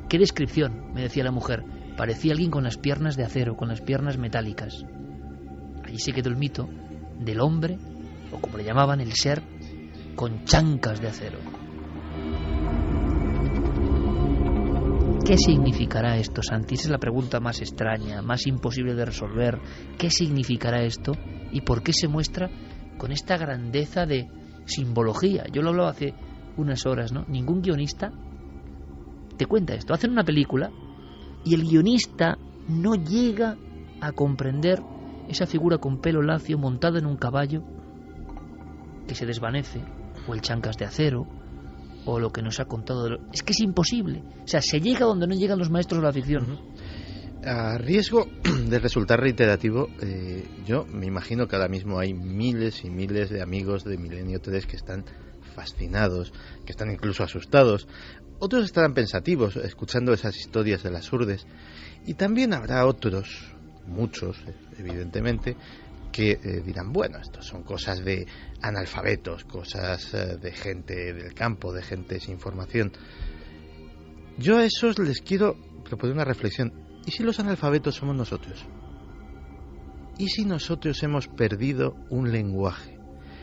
A: ¿Qué descripción?, me decía la mujer. Parecía alguien con las piernas de acero, con las piernas metálicas. Allí se quedó el mito del hombre, o como le llamaban, el ser con chancas de acero. ¿Qué significará esto, Santi? Esa es la pregunta más extraña, más imposible de resolver. ¿Qué significará esto y por qué se muestra con esta grandeza de simbología? Yo lo hablaba hace unas horas, ¿no? Ningún guionista te cuenta esto. Hacen una película y el guionista no llega a comprender esa figura con pelo lacio montada en un caballo que se desvanece, o el chancas de acero, o lo que nos ha contado. Es que es imposible. O sea, se llega donde no llegan los maestros de la ficción.
E: A riesgo de resultar reiterativo, yo me imagino que ahora mismo hay miles y miles de amigos de Milenio 3 que están fascinados, que están incluso asustados. Otros estarán pensativos escuchando esas historias de las Urdes. Y también habrá otros, muchos evidentemente, que dirán, bueno, esto son cosas de analfabetos, cosas de gente del campo, de gente sin formación. Yo a esos les quiero proponer una reflexión. ¿Y si los analfabetos somos nosotros? ¿Y si nosotros hemos perdido un lenguaje?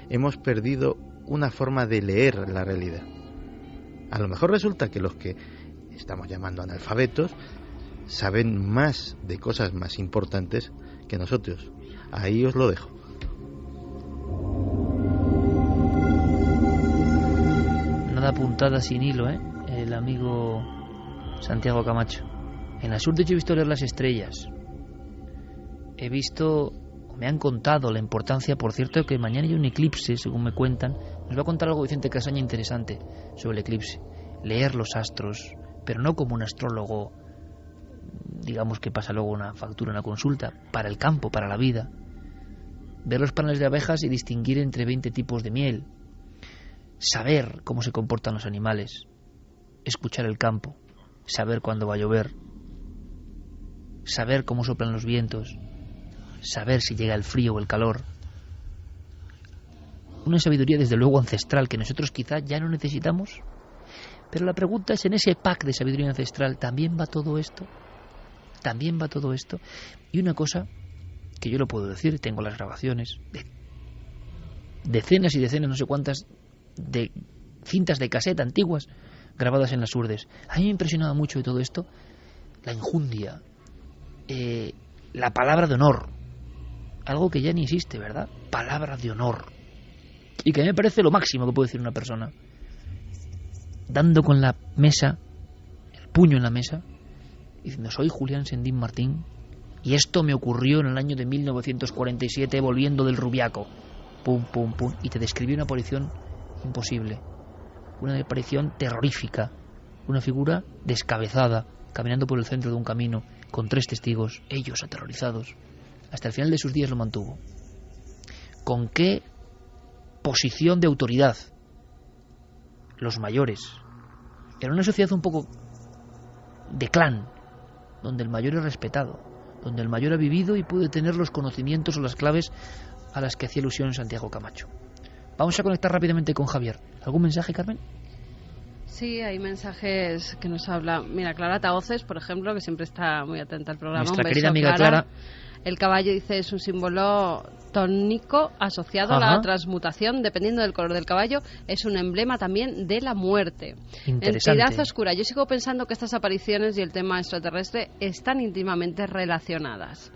E: Hemos perdido una forma de leer la realidad. A lo mejor resulta que los que estamos llamando analfabetos saben más de cosas más importantes que nosotros. Ahí os lo dejo.
A: Nada apuntada sin hilo, el amigo Santiago Camacho. En las Urdes yo he visto leer las estrellas. He visto, me han contado la importancia, por cierto, que mañana hay un eclipse, según me cuentan. Nos va a contar algo Vicente Casaña interesante sobre el eclipse. Leer los astros, pero no como un astrólogo, digamos, que pasa luego una factura, una consulta, para el campo, para la vida. Ver los paneles de abejas y distinguir entre 20 tipos de miel. Saber cómo se comportan los animales. Escuchar el campo. Saber cuándo va a llover. Saber cómo soplan los vientos. Saber si llega el frío o el calor. Una sabiduría desde luego ancestral que nosotros quizá ya no necesitamos. Pero la pregunta es, en ese pack de sabiduría ancestral, ¿también va todo esto? ¿También va todo esto? Y una cosa que yo lo puedo decir, tengo las grabaciones de decenas y decenas, no sé cuántas, de cintas de cassette antiguas grabadas en las Urdes. A mí me ha impresionado mucho de todo esto la enjundia, la palabra de honor, algo que ya ni existe, ¿verdad? Palabra de honor, y que a mí me parece lo máximo que puede decir una persona, dando con la mesa, el puño en la mesa, diciendo: soy Julián Sendín Martín y esto me ocurrió en el año de 1947 volviendo del Rubiaco, pum, pum, pum, y te describió una aparición imposible, una aparición terrorífica, una figura descabezada caminando por el centro de un camino con 3 testigos, ellos aterrorizados. Hasta el final de sus días lo mantuvo. ¿Con qué posición de autoridad? Los mayores. Era una sociedad un poco de clan, donde el mayor es respetado, donde el mayor ha vivido y puede tener los conocimientos o las claves a las que hacía alusión Santiago Camacho. Vamos a conectar rápidamente con Javier. ¿Algún mensaje, Carmen?
F: Sí, hay mensajes que nos habla. Mira, Clara Taoces, por ejemplo, que siempre está muy atenta al programa.
A: Nuestra querida amiga Clara.
F: El caballo, dice, es un símbolo tónico asociado a la transmutación. Dependiendo del color del caballo, es un emblema también de la muerte.
A: Interesante.
F: Entidad oscura. Yo sigo pensando que estas apariciones y el tema extraterrestre están íntimamente relacionadas.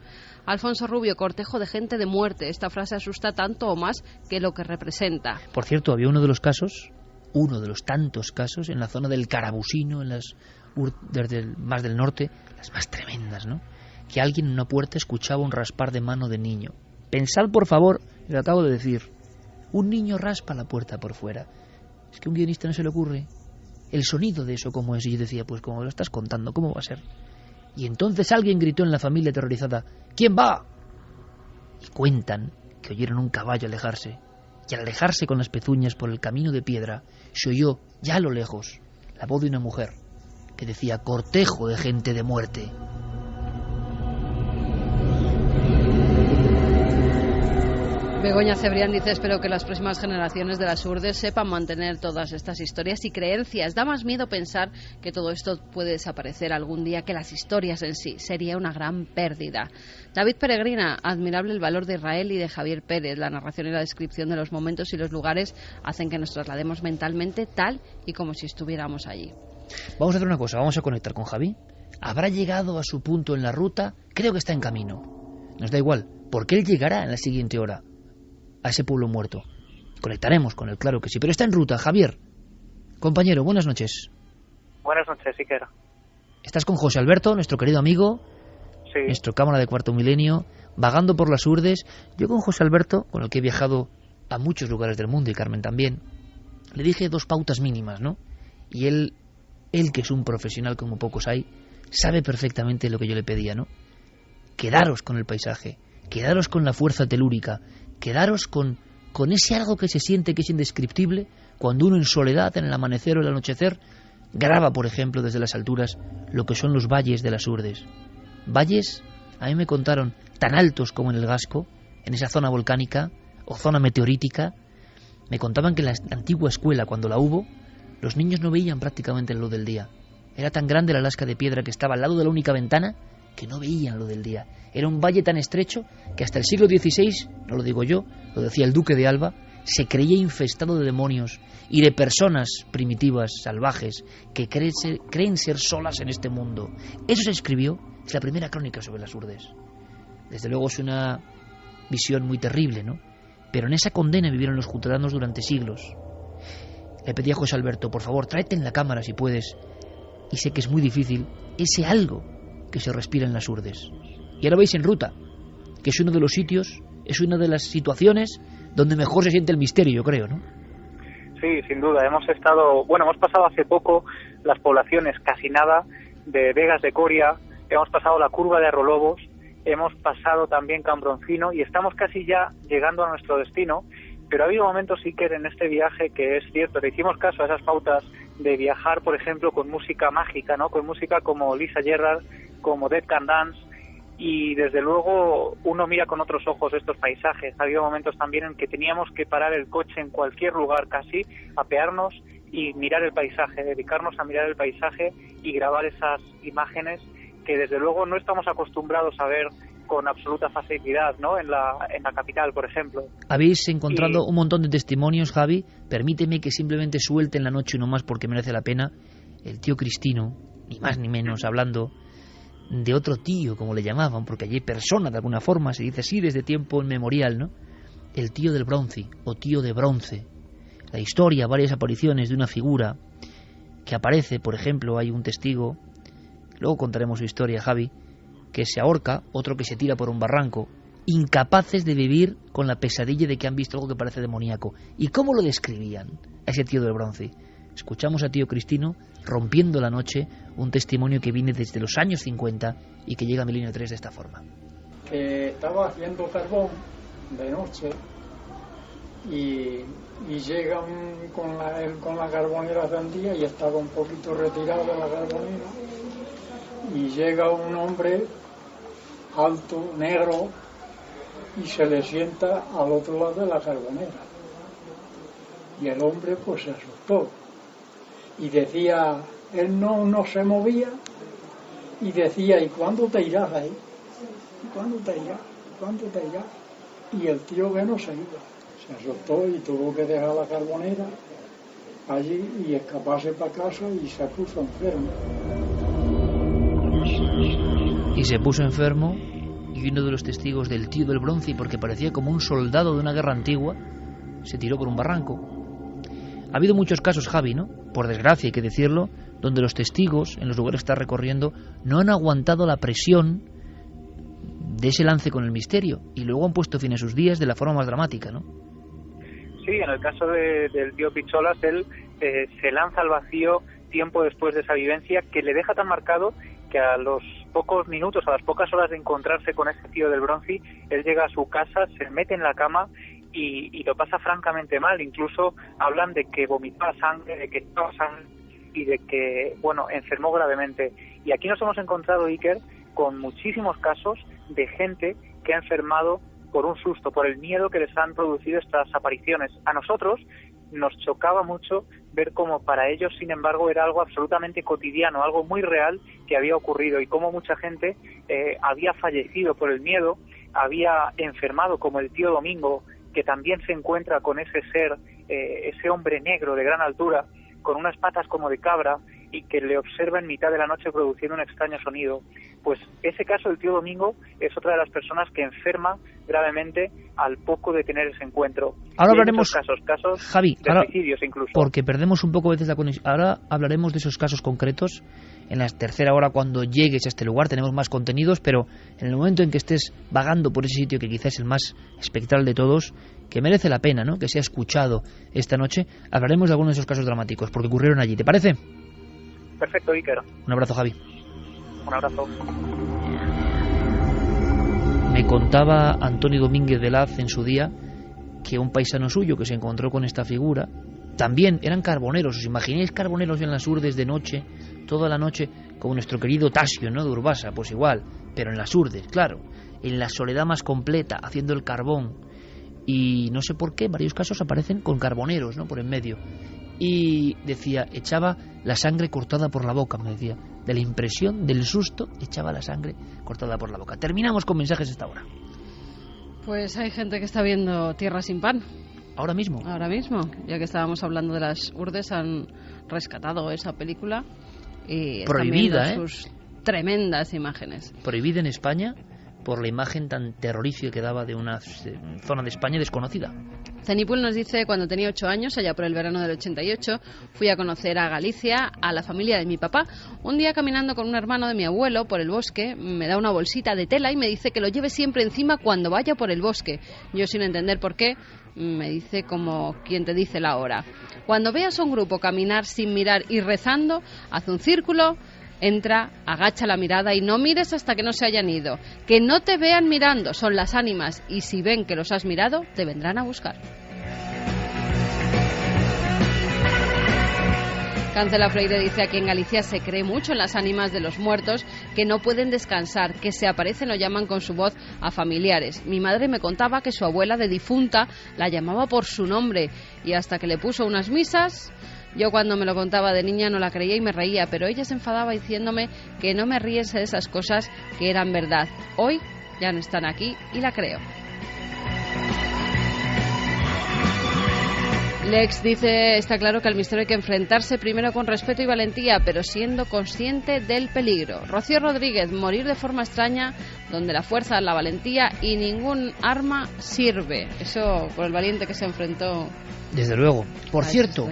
F: Alfonso Rubio, cortejo de gente de muerte. Esta frase asusta tanto o más que lo que representa.
A: Por cierto, había uno de los tantos casos, en la zona del Carabusino, en las urdes más del norte, las más tremendas, ¿no? Que alguien en una puerta escuchaba un raspar de mano de niño. Pensad, por favor, lo acabo de decir. Un niño raspa la puerta por fuera. Es que a un guionista no se le ocurre el sonido de eso cómo es. Y yo decía, pues como lo estás contando, ¿cómo va a ser? Y entonces alguien gritó en la familia aterrorizada: ¿quién va? Y cuentan que oyeron un caballo alejarse. Y al alejarse con las pezuñas por el camino de piedra, se oyó, ya a lo lejos, la voz de una mujer que decía: cortejo de gente de muerte.
F: Begoña Cebrián dice: espero que las próximas generaciones de las Urdes sepan mantener todas estas historias y creencias. Da más miedo pensar que todo esto puede desaparecer algún día que las historias en sí. Sería una gran pérdida. David Peregrina: admirable el valor de Israel y de Javier Pérez. La narración y la descripción de los momentos y los lugares hacen que nos traslademos mentalmente tal y como si estuviéramos allí.
A: Vamos a hacer una cosa, vamos a conectar con Javi. Habrá llegado a su punto en la ruta, creo que está en camino. Nos da igual, porque él llegará en la siguiente hora a ese pueblo muerto. Conectaremos con él, claro que sí, pero está en ruta. Javier, compañero, buenas noches.
G: Buenas noches, Iker.
A: ¿Estás con José Alberto, nuestro querido amigo? nuestro cámara de Cuarto Milenio, vagando por las urdes. Yo con José Alberto, con el que he viajado a muchos lugares del mundo, y Carmen también, le dije 2 pautas mínimas, ¿no? Y él que es un profesional como pocos hay, sabe perfectamente lo que yo le pedía, ¿no? Quedaros con el paisaje, quedaros con la fuerza telúrica, quedaros con ese algo que se siente que es indescriptible cuando uno en soledad, en el amanecer o el anochecer, graba, por ejemplo, desde las alturas lo que son los valles de las urdes. Valles, a mí me contaron, tan altos como en el Gasco, en esa zona volcánica o zona meteorítica. Me contaban que en la antigua escuela, cuando la hubo, los niños no veían prácticamente la luz del día. Era tan grande la lasca de piedra que estaba al lado de la única ventana que no veían la luz del día. Era un valle tan estrecho que hasta el siglo XVI, no lo digo yo, lo decía el duque de Alba, se creía infestado de demonios y de personas primitivas, salvajes, que creen ser solas en este mundo. Eso se escribió, es la primera crónica sobre las urdes. Desde luego es una visión muy terrible, ¿no? Pero en esa condena vivieron los jutelanos durante siglos. Le pedí a José Alberto, por favor, tráete en la cámara si puedes, y sé que es muy difícil, ese algo que se respira en las urdes. Y ahora veis En Ruta, que es uno de los sitios, es una de las situaciones donde mejor se siente el misterio, yo creo, ¿no?
G: Sí, sin duda. Hemos pasado hace poco las poblaciones casi nada de Vegas de Coria, hemos pasado la curva de Arrolobos, hemos pasado también Cambroncino y estamos casi ya llegando a nuestro destino. Pero ha habido momentos, Iker, en este viaje que es cierto, le hicimos caso a esas pautas de viajar, por ejemplo, con música mágica, ¿no? Con música como Lisa Gerrard, como Dead Can Dance, y desde luego uno mira con otros ojos estos paisajes. Ha habido momentos también en que teníamos que parar el coche en cualquier lugar casi, apearnos y mirar el paisaje, dedicarnos a mirar el paisaje y grabar esas imágenes que desde luego no estamos acostumbrados a ver con absoluta facilidad, ¿no? En la capital, por ejemplo.
A: Habéis encontrado un montón de testimonios, Javi. Permíteme que simplemente suelte en la noche uno más porque merece la pena. El tío Cristino, ni más ni menos, hablando de otro tío, como le llamaban, porque allí persona de alguna forma, se dice así desde tiempo inmemorial, ¿no? El tío del bronce, o tío de bronce. La historia, varias apariciones de una figura que aparece, por ejemplo, hay un testigo, luego contaremos su historia, Javi, que se ahorca, otro que se tira por un barranco, incapaces de vivir con la pesadilla de que han visto algo que parece demoníaco. ¿Y cómo lo describían a ese tío del bronce? Escuchamos a tío Cristino rompiendo la noche, un testimonio que viene desde los años 50 y que llega a Milenio 3 de esta forma.
K: Estaba haciendo carbón de noche y llega con la carbonera encendida y estaba un poquito retirado de la carbonera y llega un hombre alto, negro, y se le sienta al otro lado de la carbonera. Y el hombre pues se asustó. Y decía, él no se movía, y decía, ¿y cuándo te irás ahí? ¿Y cuándo te irás? ¿Cuándo te irás? Y el tío que no se iba. Se asustó y tuvo que dejar la carbonera allí y escaparse para casa y se puso enfermo.
A: Y se puso enfermo, y uno de los testigos del tío del bronce, porque parecía como un soldado de una guerra antigua, se tiró por un barranco. Ha habido muchos casos, Javi, ¿no? Por desgracia hay que decirlo, donde los testigos, en los lugares que está recorriendo, no han aguantado la presión de ese lance con el misterio, y luego han puesto fin a sus días de la forma más dramática, ¿no?
G: Sí, en el caso del tío Picholas, él se lanza al vacío tiempo después de esa vivencia, que le deja tan marcado que a los pocos minutos, a las pocas horas de encontrarse con ese tío del bronce, él llega a su casa, se mete en la cama y lo pasa francamente mal. Incluso hablan de que vomitaba sangre, de que estaba sangre y de que, enfermó gravemente. Y aquí nos hemos encontrado, Iker, con muchísimos casos de gente que ha enfermado por un susto, por el miedo que les han producido estas apariciones. A nosotros nos chocaba mucho ver cómo para ellos, sin embargo, era algo absolutamente cotidiano, algo muy real que había ocurrido, y cómo mucha gente había fallecido por el miedo, había enfermado, como el tío Domingo, que también se encuentra con ese ser, ese hombre negro de gran altura, con unas patas como de cabra, y que le observa en mitad de la noche produciendo un extraño sonido. Pues ese caso del tío Domingo es otra de las personas que enferma gravemente al poco de tener ese encuentro.
A: Ahora hablaremos,
G: casos
A: Javi,
G: de suicidios incluso.
A: Porque perdemos un poco a veces la conexión. Ahora hablaremos de esos casos concretos en la tercera hora cuando llegues a este lugar. Tenemos más contenidos, pero en el momento en que estés vagando por ese sitio que quizás es el más espectral de todos, que merece la pena, ¿no?, que sea escuchado esta noche, hablaremos de algunos de esos casos dramáticos, porque ocurrieron allí. ¿Te parece?
G: Perfecto, Iker.
A: Un abrazo, Javi.
G: Un abrazo.
A: Me contaba Antonio Domínguez de Laz en su día que un paisano suyo que se encontró con esta figura, también eran carboneros. ¿Os imagináis carboneros en las Urdes de noche, toda la noche, como nuestro querido Tasio, ¿no?, de Urbasa? Pues igual, pero en las Urdes, claro, en la soledad más completa, haciendo el carbón. Y no sé por qué, en varios casos aparecen con carboneros, ¿no?, por en medio. Y decía, echaba la sangre cortada por la boca, me decía. De la impresión, del susto, echaba la sangre cortada por la boca. Terminamos con mensajes esta hora.
F: Pues hay gente que está viendo Tierra sin pan.
A: ¿Ahora mismo?
F: Ahora mismo. Ya que estábamos hablando de las Urdes, han rescatado esa película y
A: prohibida,
F: están viendo sus tremendas imágenes.
A: Prohibida en España por la imagen tan terrorífica que daba de una zona de España desconocida.
F: Zenipul nos dice, cuando tenía 8 años, allá por el verano del 88, fui a conocer a Galicia, a la familia de mi papá. Un día, caminando con un hermano de mi abuelo por el bosque, me da una bolsita de tela y me dice que lo lleve siempre encima cuando vaya por el bosque. Yo, sin entender por qué, me dice como quien te dice la hora. Cuando veas a un grupo caminar sin mirar y rezando, haz un círculo, entra, agacha la mirada y no mires hasta que no se hayan ido. Que no te vean mirando, son las ánimas, y si ven que los has mirado, te vendrán a buscar. Cancela Freire dice, aquí en Galicia se cree mucho en las ánimas de los muertos que no pueden descansar, que se aparecen o llaman con su voz a familiares. Mi madre me contaba que su abuela de difunta la llamaba por su nombre y hasta que le puso unas misas. Yo cuando me lo contaba de niña no la creía y me reía, pero ella se enfadaba diciéndome que no me riese de esas cosas que eran verdad. Hoy ya no están aquí y la creo. Lex dice, está claro que al misterio hay que enfrentarse primero con respeto y valentía, pero siendo consciente del peligro. Rocío Rodríguez, morir de forma extraña, donde la fuerza, la valentía y ningún arma sirve. Eso por el valiente que se enfrentó.
A: Desde luego. Por cierto,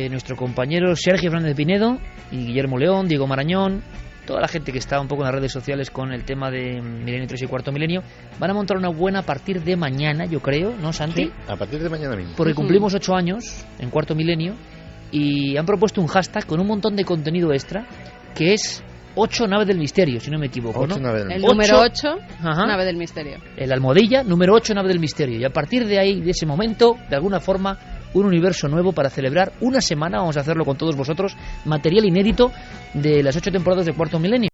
A: nuestro compañero Sergio Fernández Pinedo y Guillermo León, Diego Marañón, toda la gente que está un poco en las redes sociales con el tema de Milenio 3 y Cuarto Milenio, van a montar una buena a partir de mañana, yo creo, ¿no, Santi?
E: Sí, a partir de mañana mismo.
A: Porque cumplimos 8 años en Cuarto Milenio y han propuesto un hashtag con un montón de contenido extra que es 8 Naves del Misterio, si no me equivoco, ¿no?
F: El número 8, Nave del Misterio.
A: El almohadilla, número 8, Nave del Misterio. Y a partir de ahí, de ese momento, de alguna forma, un universo nuevo para celebrar una semana, vamos a hacerlo con todos vosotros, material inédito de las 8 temporadas de Cuarto Milenio.